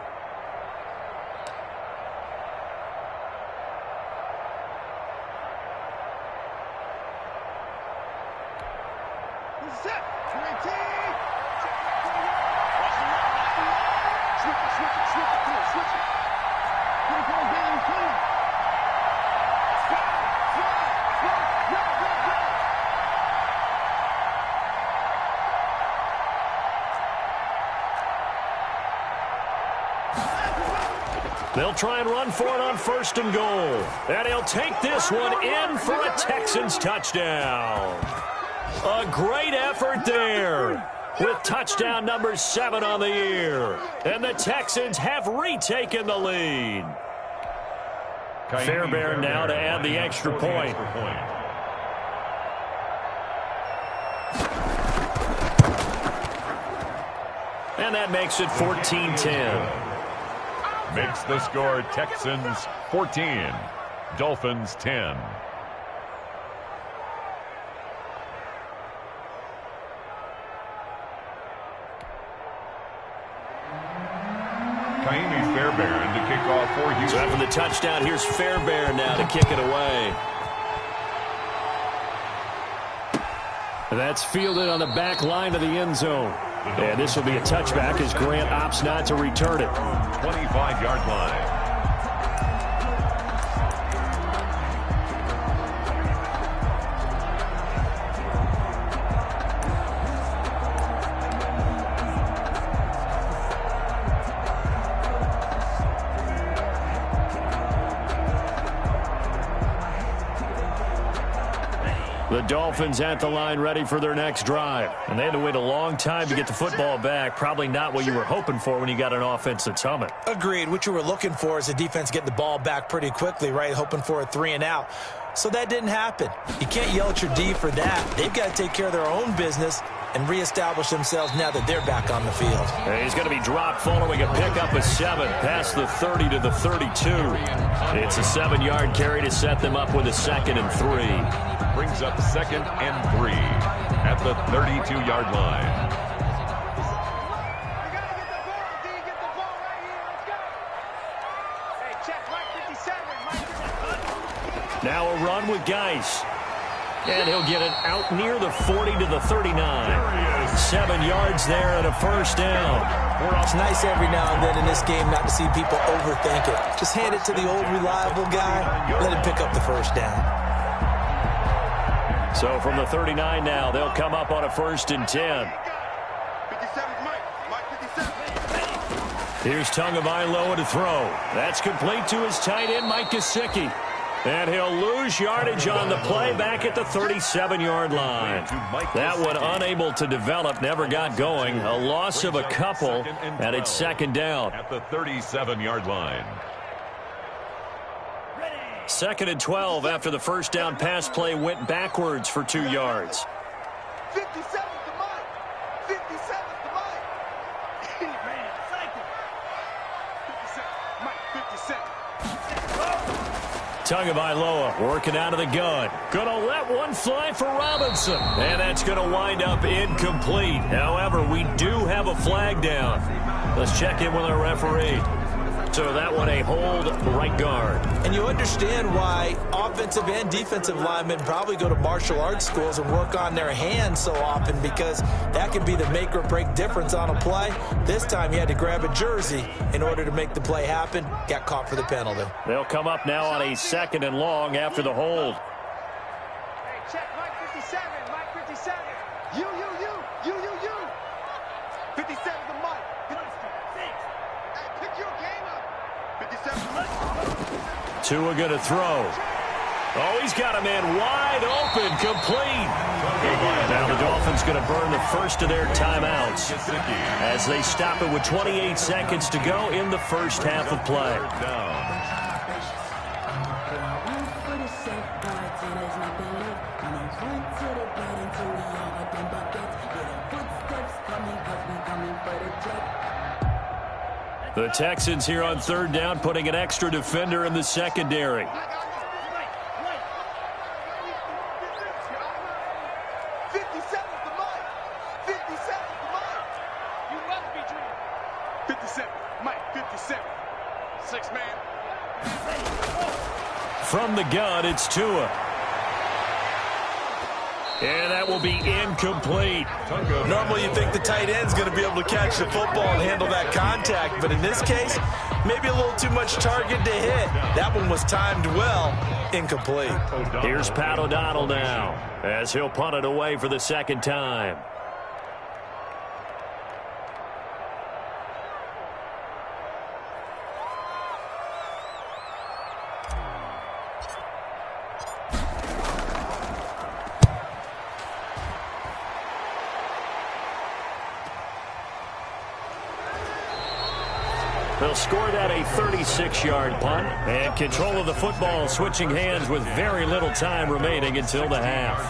They'll try and run for it on 1st and goal. And he'll take this one in for a Texans touchdown. A great effort there with touchdown number 7 on the year. And the Texans have retaken the lead. Fairbairn now to add the extra point. And that makes it 14-10. Makes the score Texans 14, Dolphins 10. Fairbairn to kick off for Houston. So after the touchdown, here's Fairbairn now to kick it away. That's fielded on the back line of the end zone. And this will be a touchback as Grant opts not to return it. 25-yard line. The Dolphins at the line ready for their next drive. And they had to wait a long time to get the football back. Probably not what you were hoping for when you got an offense that's humming. Agreed. What you were looking for is a defense getting the ball back pretty quickly, right? Hoping for a 3 and out. So that didn't happen. You can't yell at your D for that. They've got to take care of their own business and reestablish themselves now that they're back on the field. And he's going to be dropped following a pickup of 7 past the 30 to the 32. It's a 7-yard carry to set them up with a 2nd and 3. Brings up 2nd and 3 at the 32-yard line. Now a run with Geis. And he'll get it out near the 40 to the 39. 7 yards there and a first down. It's nice every now and then in this game not to see people overthink it. Just hand it to the old reliable guy, let him pick up the first down. So from the 39 now, they'll come up on a 1st and 10. 57's Mike. Mike 57. Here's Tagovailoa to throw. That's complete to his tight end, Mike Gesicki. And he'll lose yardage on the play back at the 37-yard line. That one unable to develop, never got going. A loss of a couple, and it's 2nd down. At the 37-yard line. 2nd and 12 after the first down pass play went backwards for 2 yards. 57's to Mike. 57's to Mike. Man, cycle. 57. Mike 57. Tagovailoa working out of the gun. Gonna let one fly for Robinson. And that's gonna wind up incomplete. However, we do have a flag down. Let's check in with our referee. So that one a hold right guard. And you understand why offensive and defensive linemen probably go to martial arts schools and work on their hands so often, because that can be the make or break difference on a play. This time he had to grab a jersey in order to make the play happen. Got caught for the penalty. They'll come up now on a 2nd and long after the hold. Hey, check Mike 57. Mike 57. You. 57's to Mike. Hey, pick your game up. 57's to Mike. Tua gonna throw. Oh, he's got a man wide open, complete. Now the Dolphins going to burn the first of their timeouts as they stop it with 28 seconds to go in the first half of play. The Texans here on 3rd down, putting an extra defender in the secondary. 57, Mike 57. 6 man. From the gun, it's Tua. And that will be incomplete. Normally you think the tight end's going to be able to catch the football and handle that contact, but in this case, maybe a little too much target to hit. That one was timed well. Incomplete. Here's Pat O'Donnell now as he'll punt it away for the 2nd time. They'll score that a 36-yard punt, and control of the football switching hands with very little time remaining until the half.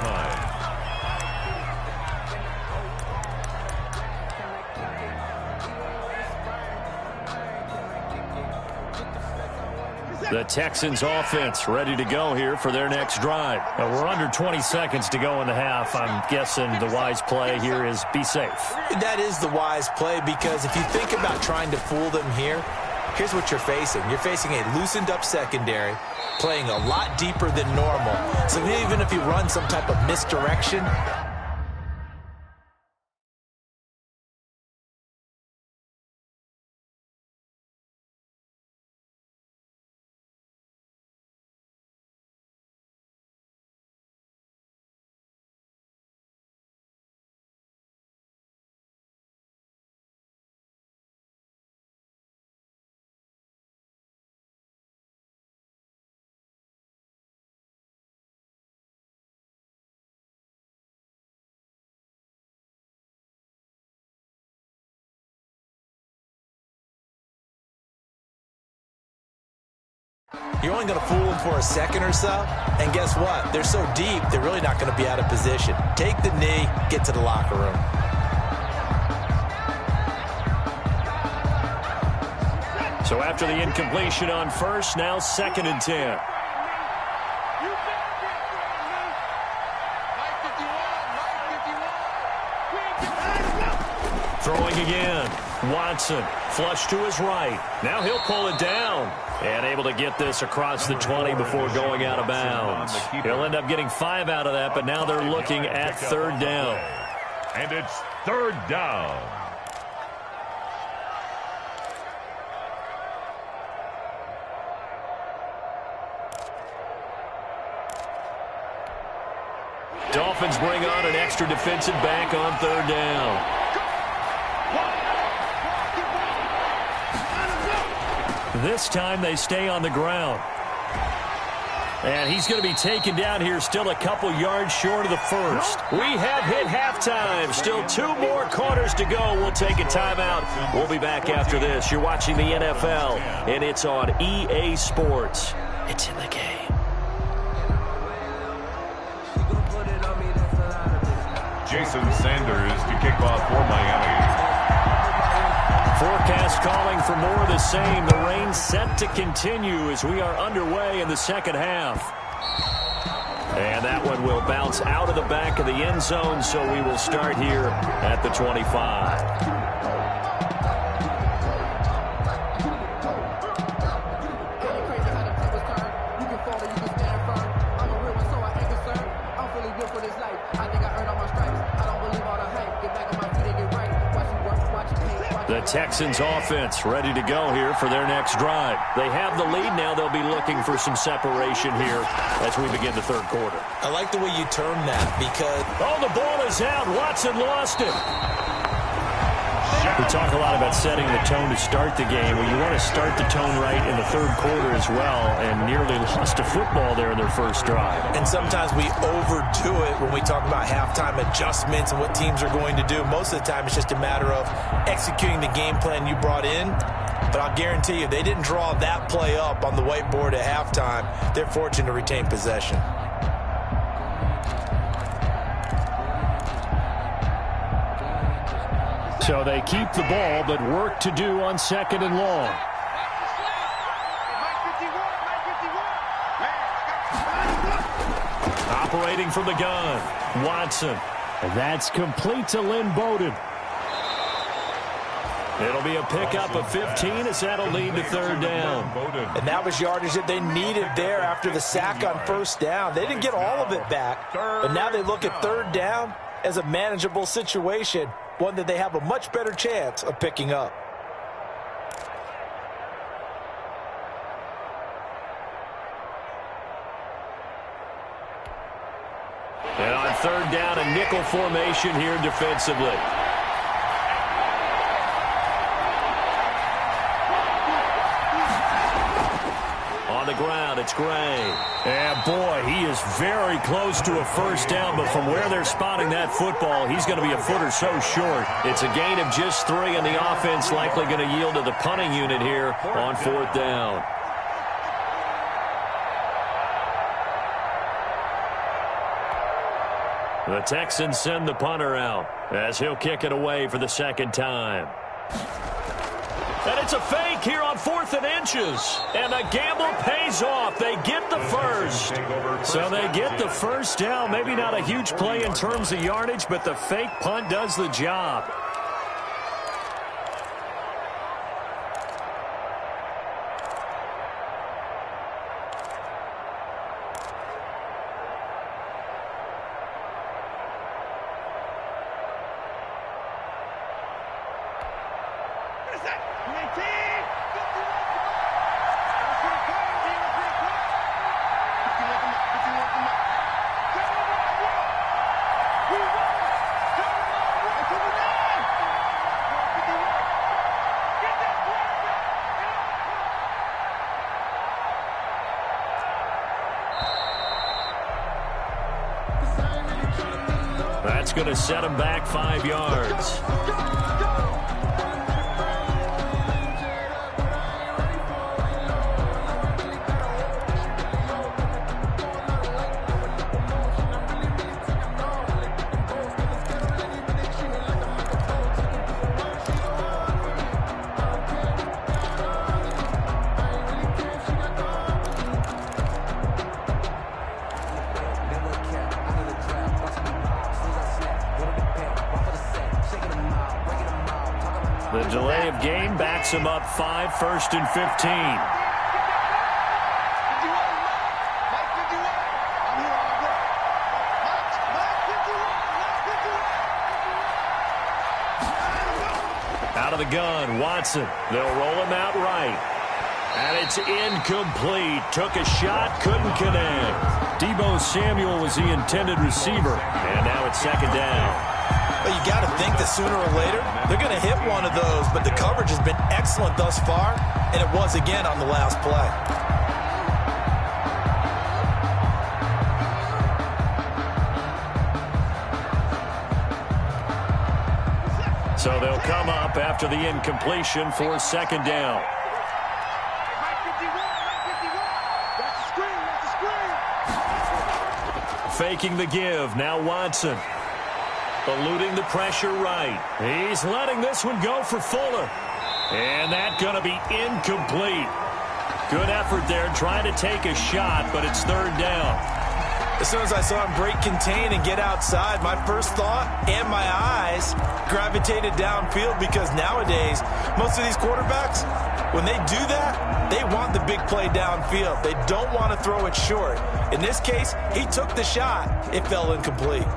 The Texans offense ready to go here for their next drive. Now, we're under 20 seconds to go in the half. I'm guessing the wise play here is be safe. That is the wise play, because if you think about trying to fool them here, here's what you're facing. You're facing a loosened up secondary, playing a lot deeper than normal. So even if you run some type of misdirection, you're only going to fool them for a second or so, and guess what? They're so deep, they're really not going to be out of position. Take the knee, get to the locker room. So after the incompletion on first, now 2nd and 10. Throwing again. Watson, flush to his right. Now he'll pull it down. And able to get this across the 20 before going out of bounds. He'll end up getting 5 out of that, but now they're looking at third down. And it's third down. Dolphins bring on an extra defensive back on third down. This time they stay on the ground. And he's going to be taken down here, still a couple yards short of the first. We have hit halftime. Still 2 more quarters to go. We'll take a timeout. We'll be back after this. You're watching the NFL, and it's on EA Sports. It's in the game. Jason Sanders to kick off for Miami. Forecast calling for more of the same. The rain set to continue as we are underway in the second half. And that one will bounce out of the back of the end zone, so we will start here at the 25. The Texans offense ready to go here for their next drive. They have the lead now. They'll be looking for some separation here as we begin the third quarter. I like the way you term that because... Oh, the ball is out. Watson lost it. We talk a lot about setting the tone to start the game. Well, you want to start the tone right in the third quarter as well, and nearly lost a football there in their first drive. And sometimes we overdo it when we talk about halftime adjustments and what teams are going to do. Most of the time, it's just a matter of executing the game plan you brought in. But I'll guarantee you, they didn't draw that play up on the whiteboard at halftime. They're fortunate to retain possession. So they keep the ball, but work to do on second and long. Operating from the gun, Watson. And that's complete to Lynn Bowden. It'll be a pickup of 15 as that'll lead to third down. And that was yardage that they needed there after the sack on first down. They didn't get all of it back, but now they look at third down as a manageable situation, one that they have a much better chance of picking up. And on third down, a nickel formation here defensively. On the ground, it's Gray. And boy, he is very close to a first down, but from where they're spotting that football, he's going to be a foot or so short. It's a gain of just 3, and the offense likely going to yield to the punting unit here on fourth down. The Texans send the punter out as he'll kick it away for the second time. And it's a fake here on 4th and inches. And the gamble pays off. They get the first. So they get the first down. Maybe not a huge play in terms of yardage, but the fake punt does the job. That's going to set him back 5 yards. delay of game backs him up 5, 1st and 15. Out of the gun, Watson. They'll roll him out right. And it's incomplete. Took a shot, couldn't connect. Deebo Samuel was the intended receiver. And now it's 2nd down. Well, you got to think that sooner or later they're going to hit one of those, but the coverage has been excellent thus far, and it was again on the last play. So they'll come up after the incompletion for 2nd down. Faking the give. Now Watson. Eluding the pressure right. He's letting this one go for Fuller. And that's going to be incomplete. Good effort there trying to take a shot, but it's 3rd down. As soon as I saw him break contain and get outside, my first thought and my eyes gravitated downfield, because nowadays, most of these quarterbacks, when they do that, they want the big play downfield. They don't want to throw it short. In this case, he took the shot. It fell incomplete.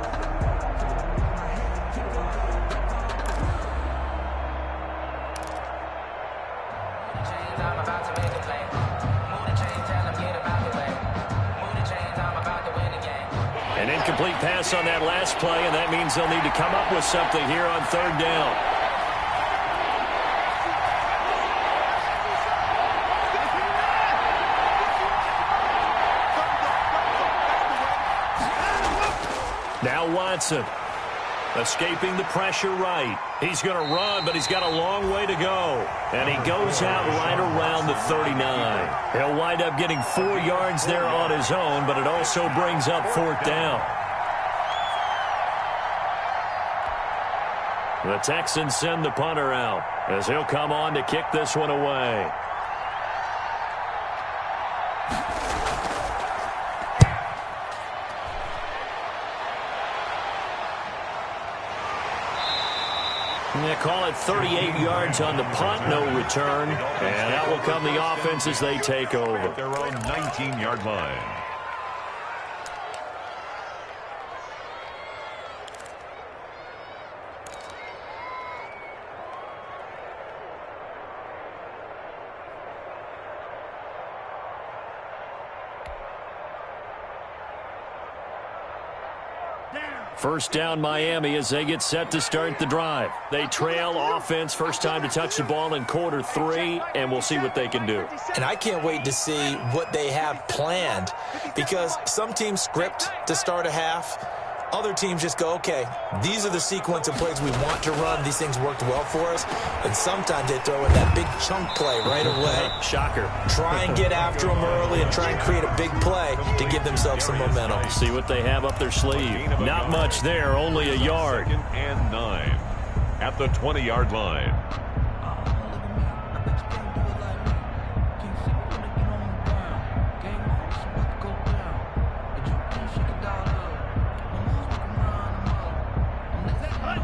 An incomplete pass on that last play, and that means they'll need to come up with something here on 3rd down. Now Watson, escaping the pressure right. He's going to run, but he's got a long way to go. And he goes out right around the 39. He'll wind up getting 4 yards there on his own, but it also brings up 4th down. The Texans send the punter out as he'll come on to kick this one away. They call it 38 yards on the punt, no return. And out will come the offense as they take over. At their own 19-yard line. First down Miami as they get set to start the drive. They trail offense, first time to touch the ball in quarter 3, and we'll see what they can do. And I can't wait to see what they have planned, because some teams script to start a half. Other teams just go, okay, these are the sequence of plays we want to run. These things worked well for us. And sometimes they throw in that big chunk play right away. Shocker. Try and get after them early and try and create a big play to give themselves some momentum. See what they have up their sleeve. Not much there, only a yard. 2nd and 9 at the 20-yard line.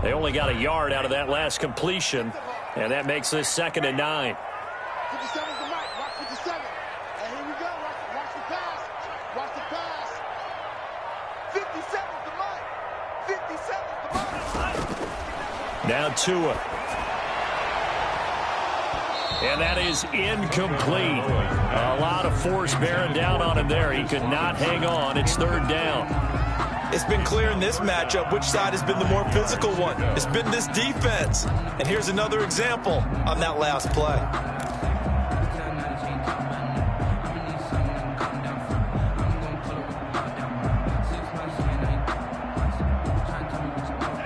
They only got a yard out of that last completion, and that makes this 2nd and 9. 57 is the mic. Watch 57. And here we go. Watch the pass. Watch the pass. 57 is the mic. 57 is the mic. Now Tua. And that is incomplete. A lot of force bearing down on him there. He could not hang on. It's 3rd down. It's been clear in this matchup which side has been the more physical one. It's been this defense. And here's another example on that last play.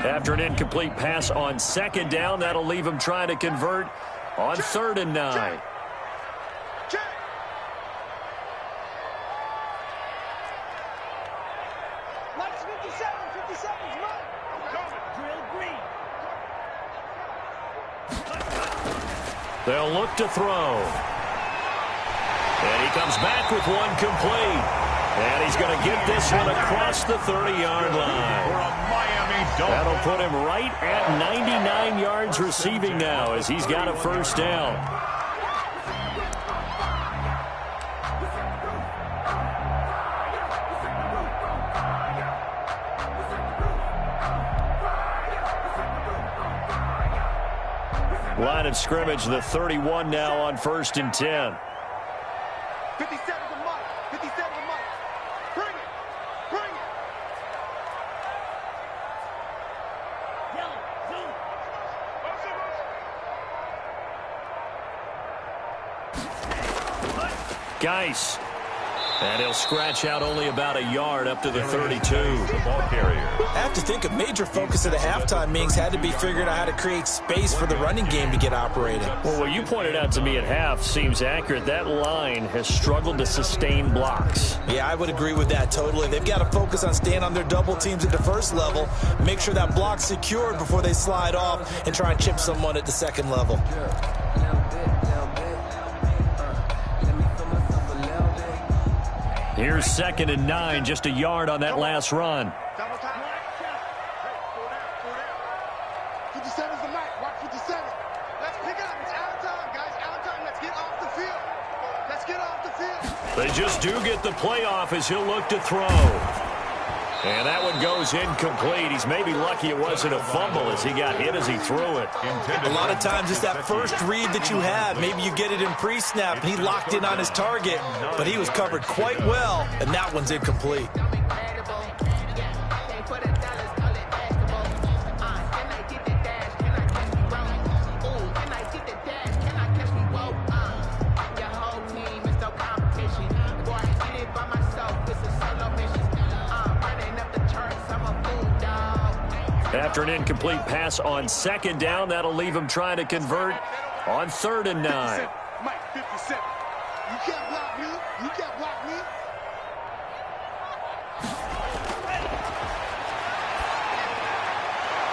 After an incomplete pass on 2nd down, that'll leave him trying to convert on 3rd and 9. They'll look to throw. And he comes back with one complete. And he's going to get this one across the 30-yard line. For a Miami That'll put him right at 99 yards receiving now as he's got a first down. Line of scrimmage, the 31 now on 1st and 10. 57 to Mike. 57 to Mike. Bring it. Bring it. Geis. And he'll scratch out only about a yard up to the 32. The ball carrier. I have to think a major focus of the halftime meetings had to be figuring out how to create space for the running game to get operating. Well, what you pointed out to me at half seems accurate. That line has struggled to sustain blocks. Yeah, I would agree with that totally. They've got to focus on staying on their double teams at the first level, make sure that block's secured before they slide off and try and chip someone at the second level. Here's 2nd and 9, just a yard on that last run. Double time. Hey, 57's the mic. Watch 57. Let's pick it up. It's out of time, guys. Out of time. Let's get off the field. Let's get off the field. They just do get the play off as he'll look to throw. And that one goes incomplete. He's maybe lucky it wasn't a fumble as he got hit as he threw it. A lot of times it's that first read that you have. Maybe you get it in pre-snap, and he locked in on his target, but he was covered quite well, and that one's incomplete. After an incomplete pass on 2nd down, that'll leave him trying to convert on 3rd and 9. Mike, 57. You can't block me. You can't block me.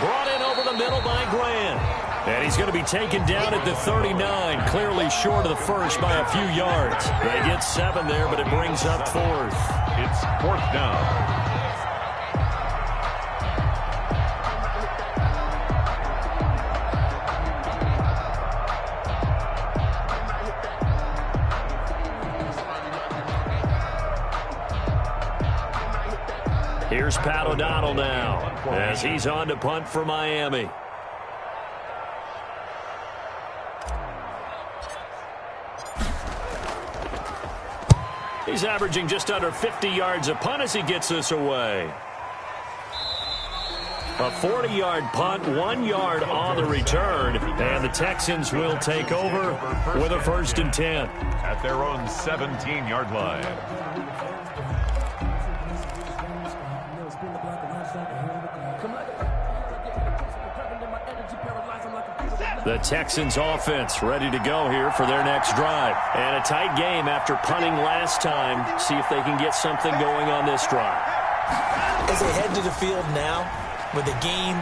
Brought in over the middle by Grant. And he's going to be taken down at the 39, clearly short of the first by a few yards. They get 7 there, but it brings up 4th. It's 4th down. Here's Pat O'Donnell now as he's on to punt for Miami. He's averaging just under 50 yards a punt as he gets this away. A 40-yard punt, 1 yard on the return, and the Texans will take over with a 1st and 10. At their own 17-yard line. The Texans offense ready to go here for their next drive. And a tight game after punting last time. See if they can get something going on this drive. As they head to the field now, with the game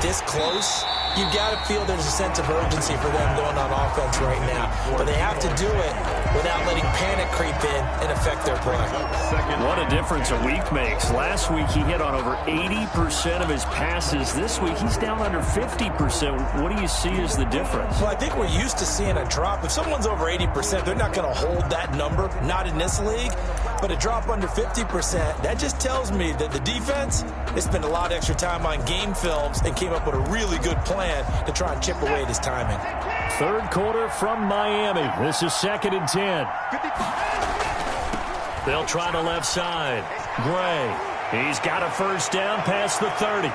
this close, you've got to feel there's a sense of urgency for them going on offense right now. But they have to do it without letting panic creep in and affect their play. What a difference a week makes. Last week he hit on over 80% of his passes. This week he's down under 50%. What do you see as the difference? Well, I think we're used to seeing a drop. If someone's over 80%, they're not going to hold that number, not in this league. But a drop under 50%, that just tells me that the defense, they spent a lot of extra time on game films and came up with a really good plan to try and chip away at his timing. 3rd quarter from Miami. This is 2nd and 10. They'll try the left side. Gray. He's got a first down past the 30.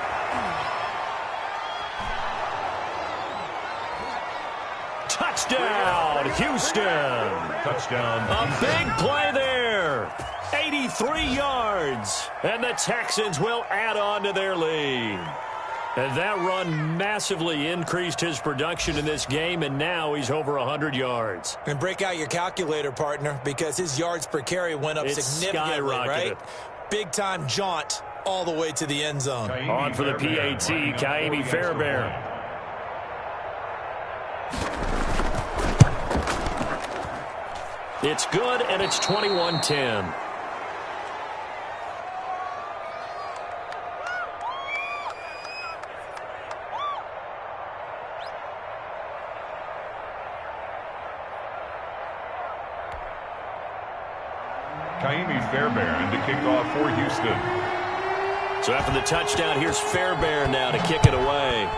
Touchdown, Houston. Touchdown. A big play there. 83 yards. And the Texans will add on to their lead. And that run massively increased his production in this game, and now he's over 100 yards. And break out your calculator, partner, because his yards per carry went up significantly, right? Big-time jaunt all the way to the end zone. On for the PAT, Kaimi Fairbairn. It's good, and it's 21-10. Fairbairn to kick off for Houston. So after the touchdown, here's Fairbairn now to kick it away.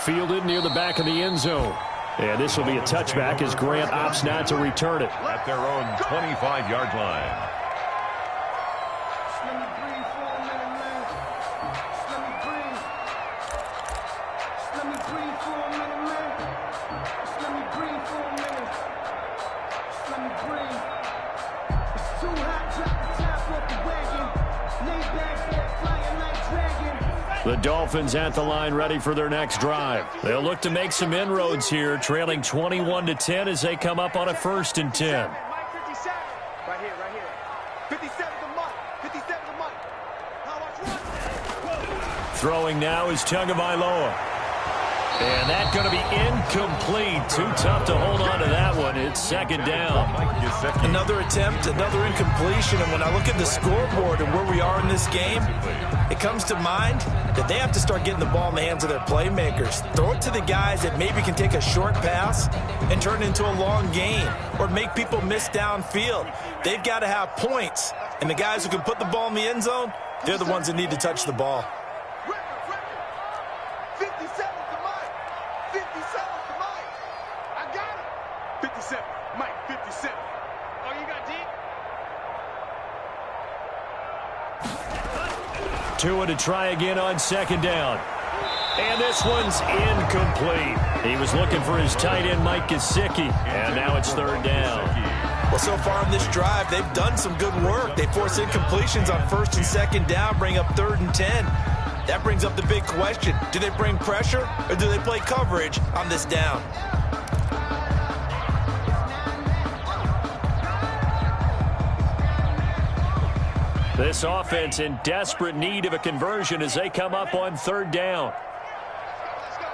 Fielded near the back of the end zone. And this will be a touchback as Grant opts not to return it. At their own 25-yard line. The Dolphins at the line ready for their next drive. They'll look to make some inroads here, trailing 21-10 as they come up on a 1st and 10. Right here. 57 the mark. 57 the mark. Now watch one. Throwing now is Tagovailoa. And that's going to be incomplete. Too tough to hold on to that one. It's 2nd down. Another attempt, another incompletion. And when I look at the scoreboard and where we are in this game, it comes to mind that they have to start getting the ball in the hands of their playmakers. Throw it to the guys that maybe can take a short pass and turn it into a long gain or make people miss downfield. They've got to have points. And the guys who can put the ball in the end zone, they're the ones that need to touch the ball. 57 to Mike. 57 to Mike. I got it. 57. Mike, 57. Oh, you got deep? Tua to try again on 2nd down. And this one's incomplete. He was looking for his tight end, Mike Gesicki. And now it's 3rd down. Well, so far in this drive, they've done some good work. They force incompletions on 1st and 2nd down, bring up 3rd and 10. That brings up the big question. Do they bring pressure or do they play coverage on this down? This offense in desperate need of a conversion as they come up on 3rd down. Let's go.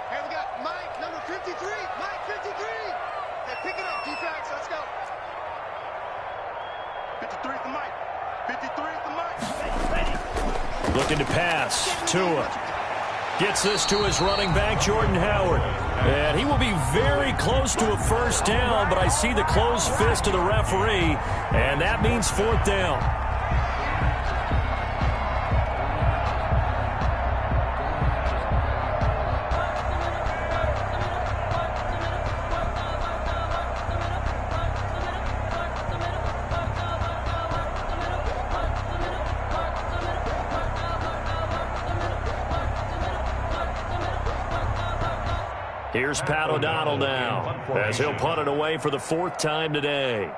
Here we got Mike, number 53. Mike, 53. Hey, pick it up, defense. Let's go. 53 is the Mike. 53 is the Mike. Looking to pass. Tua gets this to his running back, Jordan Howard. And he will be very close to a 1st down, but I see the closed fist of the referee, and that means 4th down. Here's Pat O'Donnell now as he'll punt it away for the 4th time today.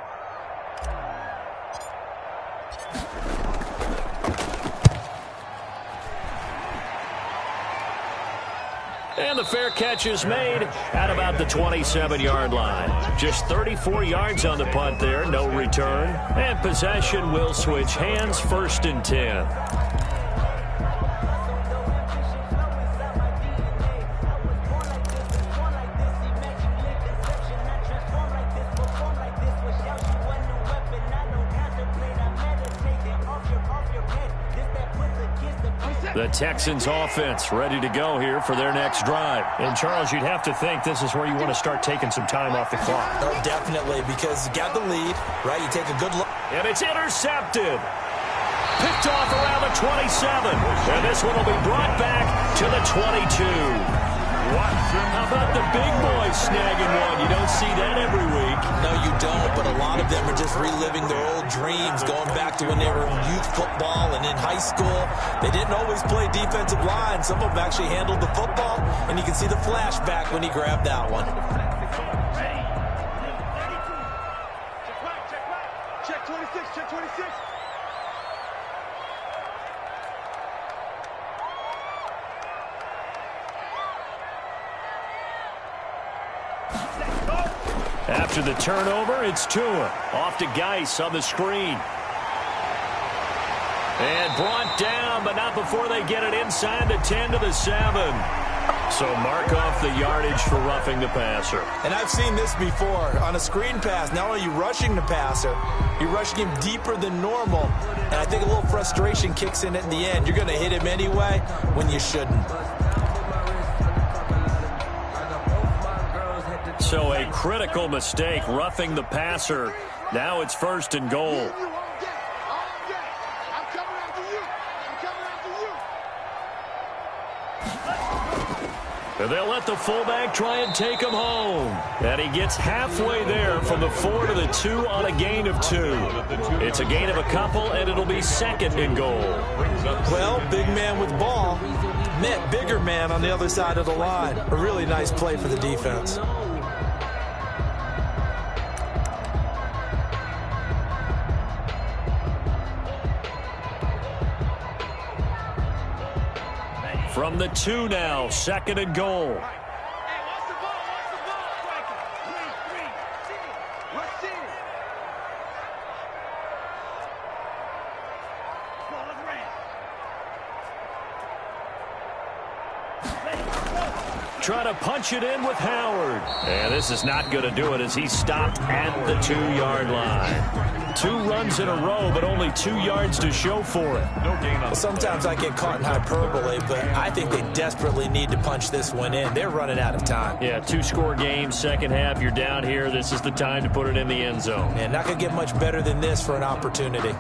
And the fair catch is made at about the 27-yard line. Just 34 yards on the punt there, no return. And possession will switch hands, 1st and 10. The Texans offense ready to go here for their next drive. And, Charles, you'd have to think this is where you want to start taking some time off the clock. Oh, definitely, because you got the lead, right? You take a good look. And it's intercepted. Picked off around the 27. And this one will be brought back to the 22. How about the big boys snagging one? You don't see that every week. No, you don't, but a lot of them are just reliving their old dreams, going back to when they were in youth football and in high school. They didn't always play defensive line. Some of them actually handled the football, and you can see the flashback when he grabbed that one. Check 26, check 26. After the turnover, it's Tua. Off to Geis on the screen. And brought down, but not before they get it inside the 10 to the 7. So mark off the yardage for roughing the passer. And I've seen this before. On a screen pass, not only are you rushing the passer, you're rushing him deeper than normal. And I think a little frustration kicks in at the end. You're going to hit him anyway when you shouldn't. So a critical mistake, roughing the passer. Now it's 1st and goal. And they'll let the fullback try and take him home. And he gets halfway there from the 4 to the 2 on a gain of 2. It's a gain of a couple, and it'll be 2nd and goal. Well, big man with ball met bigger man on the other side of the line. A really nice play for the defense. From the 2 now, 2nd and goal. Trying to punch it in with Howard. And this is not going to do it as he's stopped at the 2-yard line. 2 runs in a row, but only 2 yards to show for it. Well, sometimes I get caught in hyperbole, but I think they desperately need to punch this one in. They're running out of time. Yeah, 2-score game, second half. You're down here. This is the time to put it in the end zone. And not going to get much better than this for an opportunity.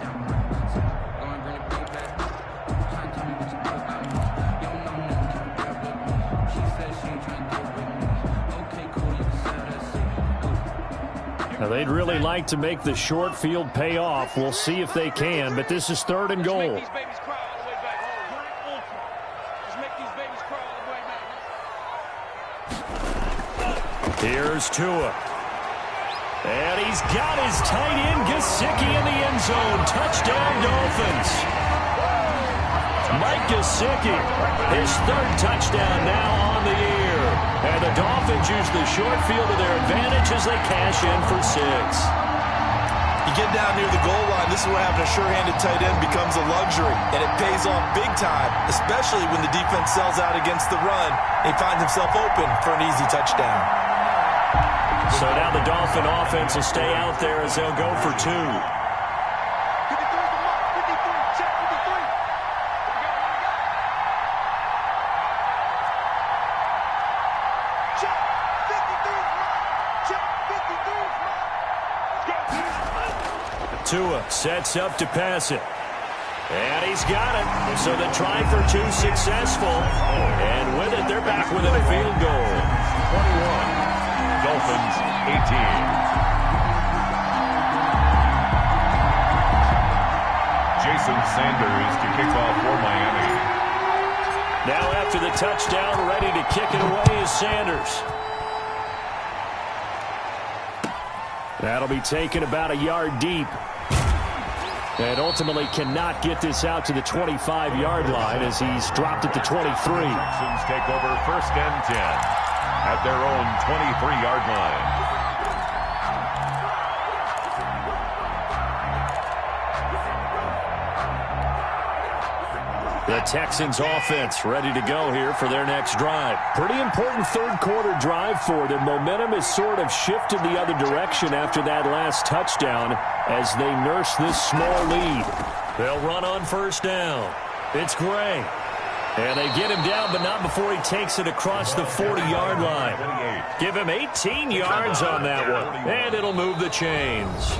Now, they'd really like to make the short field pay off. We'll see if they can, but this is 3rd and goal. Here's Tua. And he's got his tight end, Gesicki, in the end zone. Touchdown, Dolphins. Mike Gesicki, his 3rd touchdown now on the year. And the Dolphins use the short field to their advantage as they cash in for 6. You get down near the goal line, this is where having a sure-handed tight end becomes a luxury. And it pays off big time, especially when the defense sells out against the run. And he finds himself open for an easy touchdown. So now the Dolphin offense will stay out there as they'll go for 2. Tua sets up to pass it. And he's got it. So the try for 2 successful. And with it, they're back within a field goal. 21. Dolphins 18. Jason Sanders to kick off for Miami. Now after the touchdown, ready to kick it away is Sanders. That'll be taken about a yard deep. And ultimately cannot get this out to the 25-yard line as he's dropped at the 23. Texans take over 1st and 10 at their own 23-yard line. The Texans offense ready to go here for their next drive. Pretty important 3rd quarter drive for them. Momentum has sort of shifted the other direction after that last touchdown as they nurse this small lead. They'll run on 1st down. It's Gray. And they get him down, but not before he takes it across the 40-yard line. Give him 18 yards on that one. And it'll move the chains.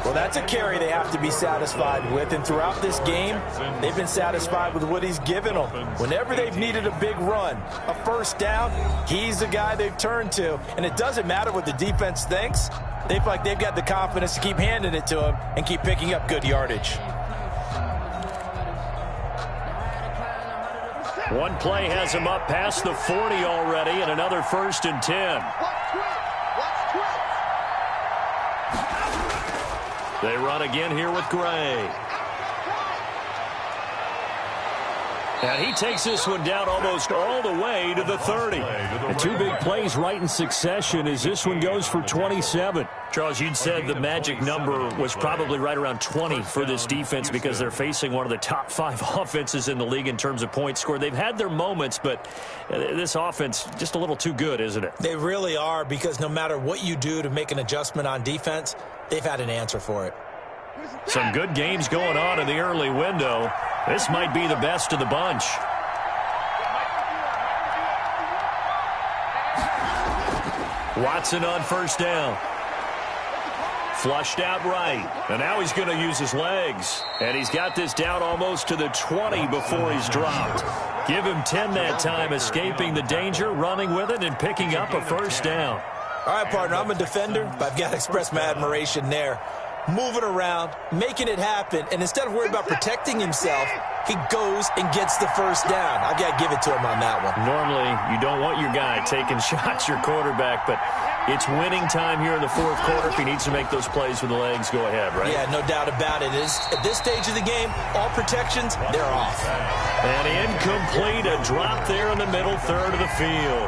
Well, that's a carry they have to be satisfied with, and throughout this game, they've been satisfied with what he's given them. Whenever they've needed a big run, a 1st down, he's the guy they've turned to. And it doesn't matter what the defense thinks. They feel like they've got the confidence to keep handing it to him and keep picking up good yardage. One play has him up past the 40 already, and another 1st and 10. They run again here with Gray. And he takes this one down almost all the way to the 30. And 2 big plays right in succession as this one goes for 27. Charles, you'd said the magic number was probably right around 20 for this defense because they're facing one of the top 5 offenses in the league in terms of points scored. They've had their moments, but this offense just a little too good, isn't it? They really are, because no matter what you do to make an adjustment on defense, they've had an answer for it. Some good games going on in the early window. This might be the best of the bunch. Watson on first down. Flushed out right. And now he's going to use his legs. And he's got this down almost to the 20 before he's dropped. Give him 10 that time, escaping the danger, running with it, and picking up a first down. All right, partner, I'm a defender, but I've got to express my admiration there. Moving around, making it happen, and instead of worrying about protecting himself, he goes and gets the first down. I've got to give it to him on that one. Normally, you don't want your guy taking shots, your quarterback, but it's winning time here in the fourth quarter. If he needs to make those plays with the legs, go ahead, right? Yeah, no doubt about it. At this stage of the game, all protections, they're off. And incomplete, a drop there in the middle third of the field.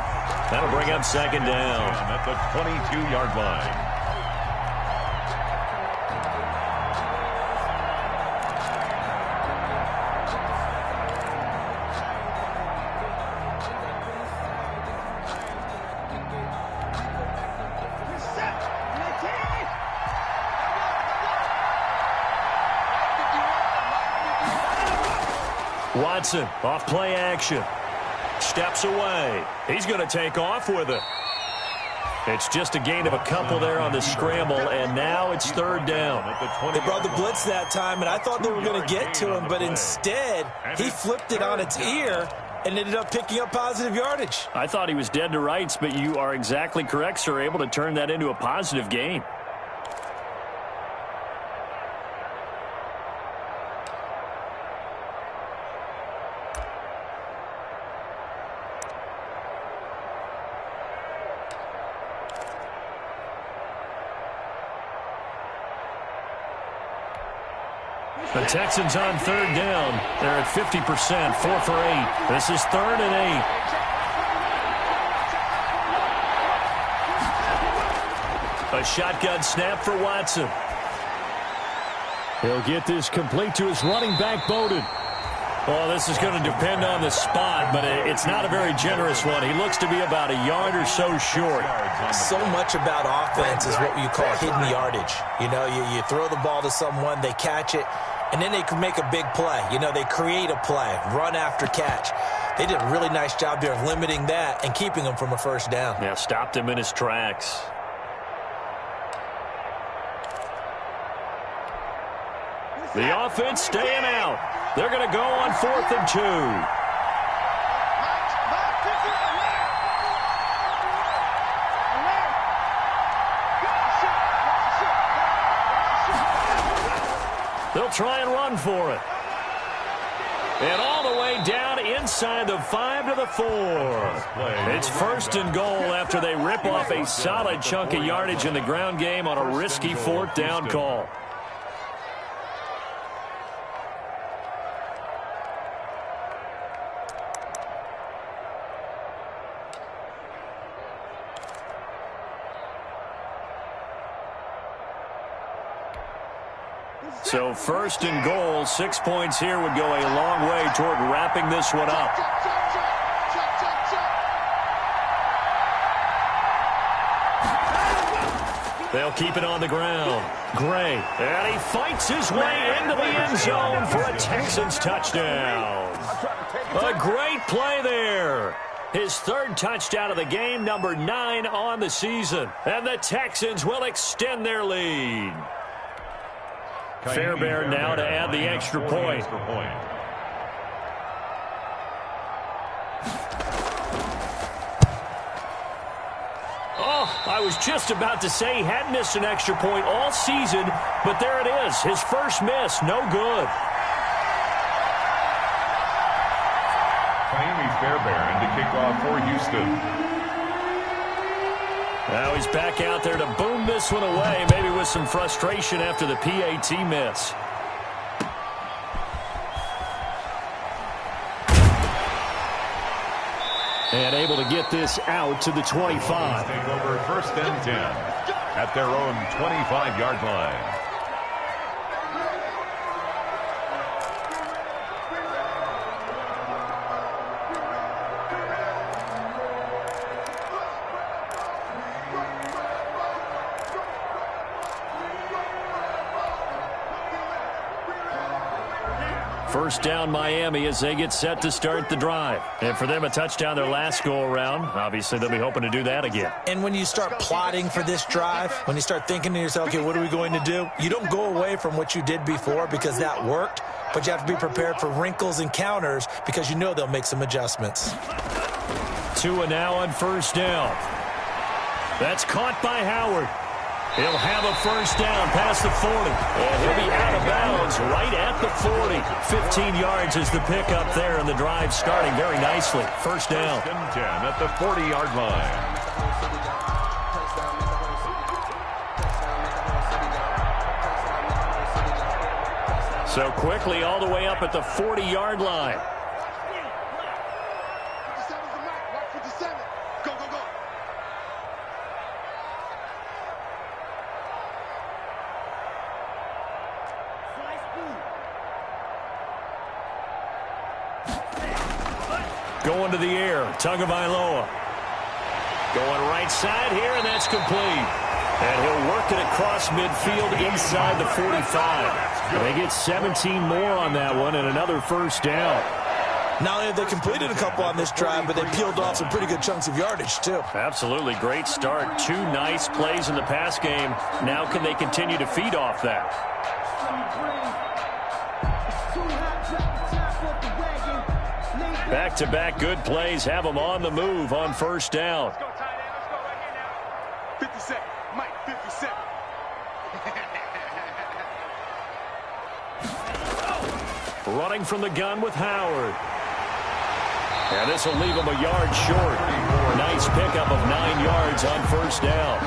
That'll bring up second down. At the 22-yard line. Watson, off play action. Steps away. He's going to take off with it. It's just a gain of a couple there on the scramble, and now it's third down. They brought the blitz that time, and I thought they were going to get to him, but instead, he flipped it on its ear and ended up picking up positive yardage. I thought he was dead to rights, but you are exactly correct, sir, able to turn that into a positive gain. The Texans on third down. They're at 50%, 4 for 8. This is 3rd and 8. A shotgun snap for Watson. He'll get this complete to his running back, Bowden. Well, this is going to depend on the spot, but it's not a very generous one. He looks to be about a yard or so short. So much about offense is what you call hidden yardage. You know, you throw the ball to someone, they catch it, and then they can make a big play. You know, they create a play, run after catch. They did a really nice job there of limiting that and keeping him from a first down. Yeah, stopped him in his tracks. The offense staying out. They're going to go on 4th and 2. They'll try and run for it. And all the way down inside the 5 to the 4. It's 1st and goal after they rip off a solid chunk of yardage in the ground game on a risky 4th down call. So 1st and goal, 6 points here would go a long way toward wrapping this one up. They'll keep it on the ground. Gray, and he fights his way into the end zone for a Texans touchdown. A great play there. His 3rd touchdown of the game, number 9 on the season. And the Texans will extend their lead. Fairbairn now to add the extra point. Oh, I was just about to say he hadn't missed an extra point all season, but there it is. His first miss, no good. Fairbairn to kick off for Houston. Now he's back out there to boom this one away, maybe with some frustration after the PAT miss. And able to get this out to the 25. Take over 1st and 10 at their own 25-yard line. First down Miami as they get set to start the drive. And for them, a touchdown their last go-around. Obviously, they'll be hoping to do that again. And when you start plotting for this drive, when you start thinking to yourself, okay, what are we going to do? You don't go away from what you did before because that worked, but you have to be prepared for wrinkles and counters because you know they'll make some adjustments. Tua now on first down. That's caught by Howard. He'll have a first down past the 40. And he'll be out of bounds right at the 40. 15 yards is the pickup there, and the drive starting very nicely. First down. First and 10 at the 40-yard line. So quickly all the way up at the 40-yard line. 57's the mark. Mark 57. Go, go, go. Going to the air. Tagovailoa. Going right side here, and that's complete. And he'll work it across midfield inside the 45. They get 17 more on that one and another first down. Not only have they completed a couple on this drive, but they peeled off some pretty good chunks of yardage, too. Absolutely. Great start. 2 nice plays in the pass game. Now can they continue to feed off that? Back-to-back good plays have them on the move on first down. Let's go, tight end. Let's go right here now. 57. Mike, 57. Running from the gun with Howard. And this will leave him a yard short. A nice pickup of 9 yards on first down.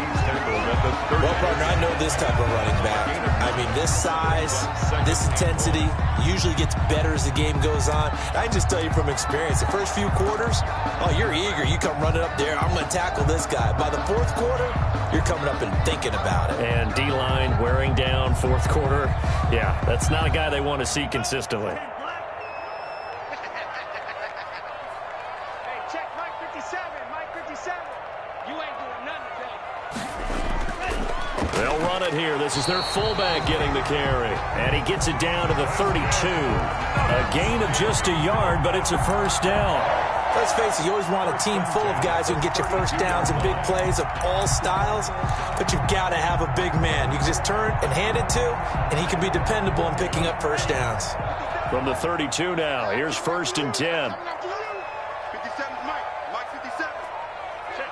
Well, partner, I know this type of running back. I mean, this size, this intensity usually gets better as the game goes on. I can just tell you from experience, the first few quarters, oh, you're eager. You come running up there, I'm going to tackle this guy. By the fourth quarter, you're coming up and thinking about it. And D-line wearing down fourth quarter. Yeah, that's not a guy they want to see consistently. Hey, check Mike 57. Mike 57. You ain't doing nothing today. They'll run it here. This is their fullback getting the carry. And he gets it down to the 32. A gain of just a yard, but it's a first down. Let's face it, you always want a team full of guys who can get you first downs and big plays of all styles, but you've got to have a big man. You can just turn and hand it to, and he can be dependable in picking up first downs. From the 32 now, here's first and 10. 57's Mike. Mike 57. Check.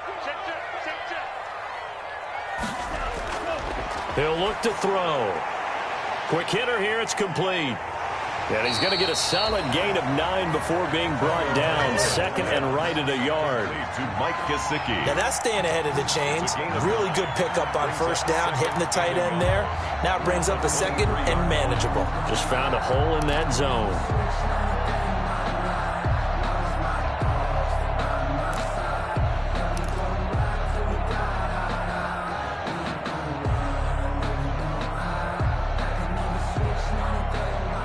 He'll look to throw. Quick hitter here, it's complete. And he's going to get a solid gain of 9 before being brought down. Second and right at a yard. To Mike Gesicki. Now that's staying ahead of the chains. Really good pickup on first down, hitting the tight end there. Now it brings up a second and manageable. Just found a hole in that zone.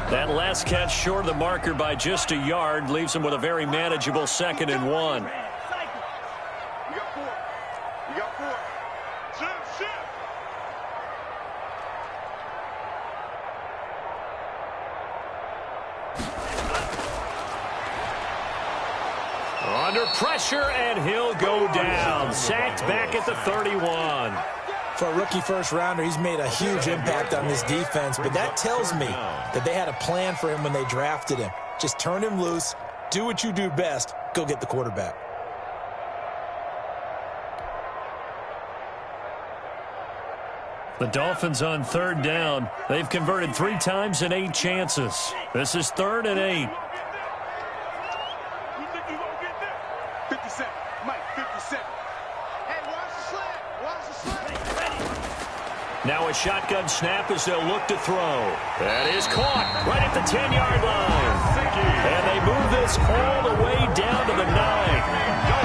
That last catch short of the marker by just a yard leaves him with a very manageable second and 1. You got 4. You got 4. Shift. Under pressure, and he'll go down. Sacked back at the 31. For a rookie first-rounder, he's made a huge impact on this defense, but that tells me that they had a plan for him when they drafted him. Just turn him loose, do what you do best, go get the quarterback. The Dolphins on third down. They've converted 3 times in 8 chances. This is 3rd and 8. You think you gonna get there? 57. Mike 57. Hey, watch the slant. Watch the slant. Now a shotgun snap as they'll look to throw. That is caught right at the 10-yard line. And they move this all the way down to the 9.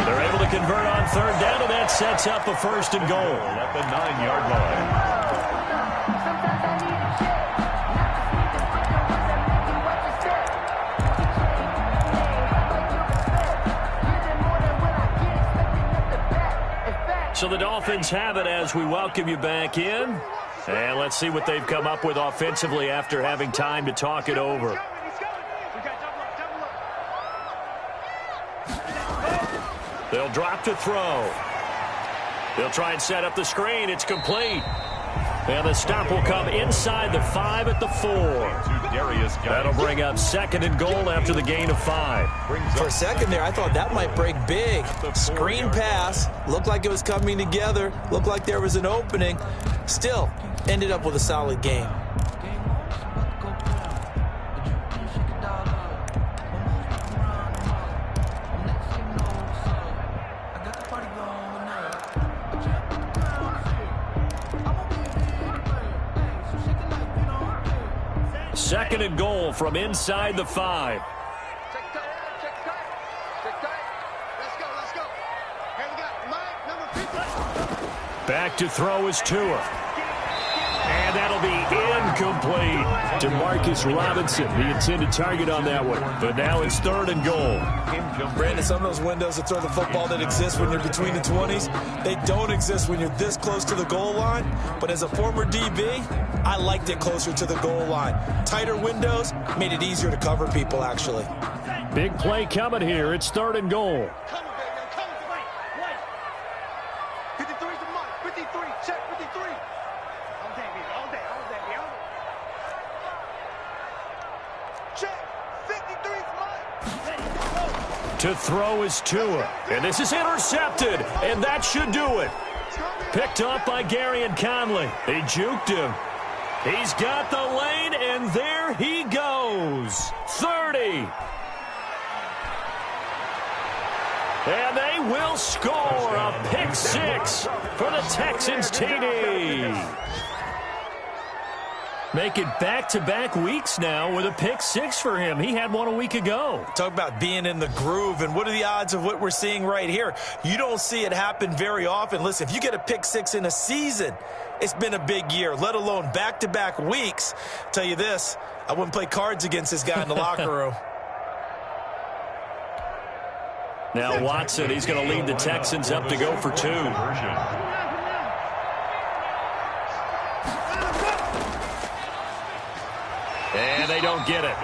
They're able to convert on third down, and that sets up a first and goal. At the 9-yard line. So the Dolphins have it as we welcome you back in. And let's see what they've come up with offensively after having time to talk it over. They'll drop to throw. They'll try and set up the screen. It's complete. And the stop will come inside the 5 at the 4. That'll bring up 2nd and goal after the gain of 5. For a second there, I thought that might break big. Screen pass. Looked like it was coming together. Looked like there was an opening. Still, ended up with a solid game. Second and goal from inside the 5. Check tight. Check tight. Let's go. Here we got Mike, number 50. Back to throw is Tua. And that'll be incomplete to Marcus Robinson, the intended target on that one. But now it's 3rd and goal. Brandon, some of those windows to throw the football that exist when you're between the 20s, they don't exist when you're this close to the goal line. But as a former DB, I liked it closer to the goal line. Tighter windows made it easier to cover people, actually. Big play coming here. It's 3rd and goal. Come on, baby. Come on. 53's the mark. 53. Check 53. All day. Check. 53's mark. To throw is Tua. And this is intercepted. And that should do it. Picked up by Gary and Conley. He juked him. He's got the lane, and there he goes. 30. And they will score a pick 6 for the Texans TD. Make it back-to-back weeks now with a pick 6 for him. He had one a week ago. Talk about being in the groove, and what are the odds of what we're seeing right here? You don't see it happen very often. Listen, if you get a pick 6 in a season, it's been a big year, let alone back-to-back weeks. Tell you this, I wouldn't play cards against this guy in the locker room. Now Watson, he's going to lead the Texans up to go for 2. And they don't get it.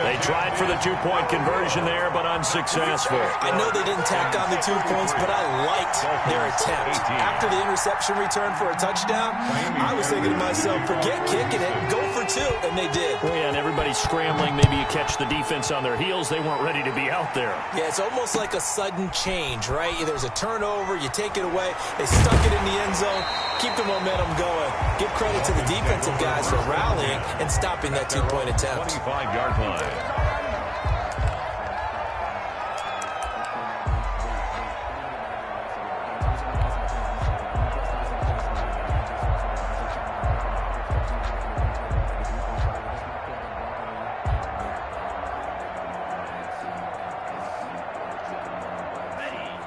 They tried for the 2-point conversion there, but unsuccessful. I know they didn't tack on the 2 points, but I liked their attempt. After the interception return for a touchdown, I was thinking to myself, forget kicking it, go for 2, and they did. Well, yeah, and everybody's scrambling. Maybe you catch the defense on their heels. They weren't ready to be out there. Yeah, it's almost like a sudden change, right? There's a turnover, you take it away, they stuck it in the end zone, keep the momentum going. Give credit to the defensive guys for rallying and stopping that 2-point attempt. 25-yard line.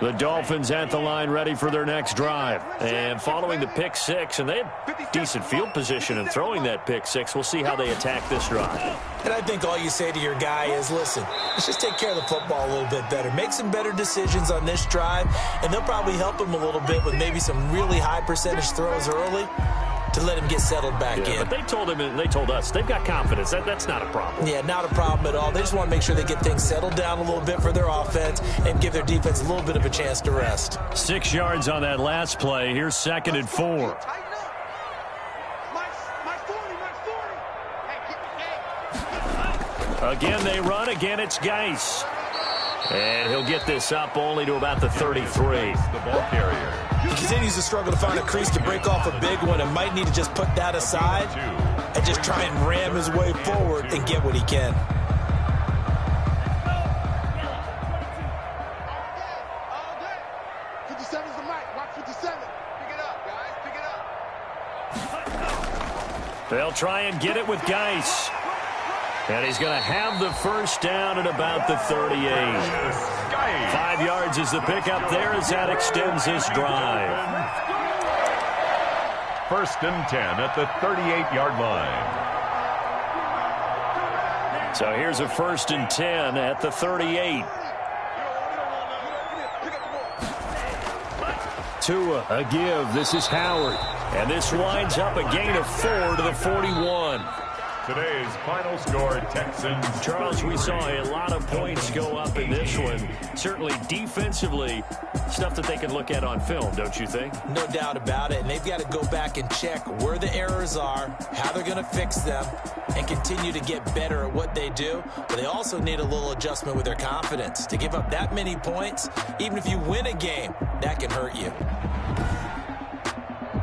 The Dolphins at the line ready for their next drive. And following the pick 6, and they have decent field position in throwing that pick 6. We'll see how they attack this drive. And I think all you say to your guy is, listen, let's just take care of the football a little bit better. Make some better decisions on this drive, and they'll probably help him a little bit with maybe some really high percentage throws early to let him get settled back in. But they told him, and they told us, they've got confidence. That's not a problem. Yeah, not a problem at all. They just want to make sure they get things settled down a little bit for their offense and give their defense a little bit of a chance to rest. 6 yards on that last play. Here's 2nd and 4. Again, they run. Again, it's Geis. And he'll get this up only to about the 33. The ball carrier. He continues to struggle to find a crease to break off a big one and might need to just put that aside and just try and ram his way forward and get what he can. They'll try and get it with Geis. And he's going to have the first down at about the 38. 5 yards is the pickup there as that extends this drive. 1st and 10 at the 38-yard line. So here's a 1st and 10 at the 38. Tua, a give. This is Howard. And this winds up a gain of 4 to the 41. Today's final score, Texans. Charles, we saw a lot of points go up in this one. Certainly defensively, stuff that they can look at on film, don't you think? No doubt about it. And they've got to go back and check where the errors are, how they're going to fix them, and continue to get better at what they do. But they also need a little adjustment with their confidence. To give up that many points, even if you win a game, that can hurt you.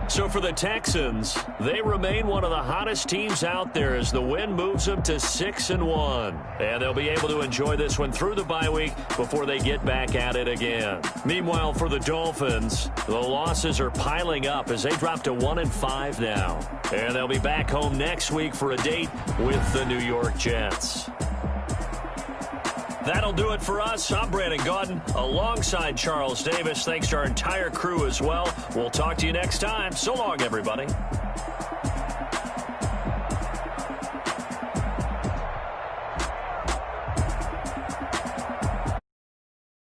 So for the Texans, they remain one of the hottest teams out there as the win moves them to 6-1. And they'll be able to enjoy this one through the bye week before they get back at it again. Meanwhile, for the Dolphins, the losses are piling up as they drop to 1-5 now. And they'll be back home next week for a date with the New York Jets. That'll do it for us. I'm Brandon Gaudin alongside Charles Davis. Thanks to our entire crew as well. We'll talk to you next time. So long, everybody.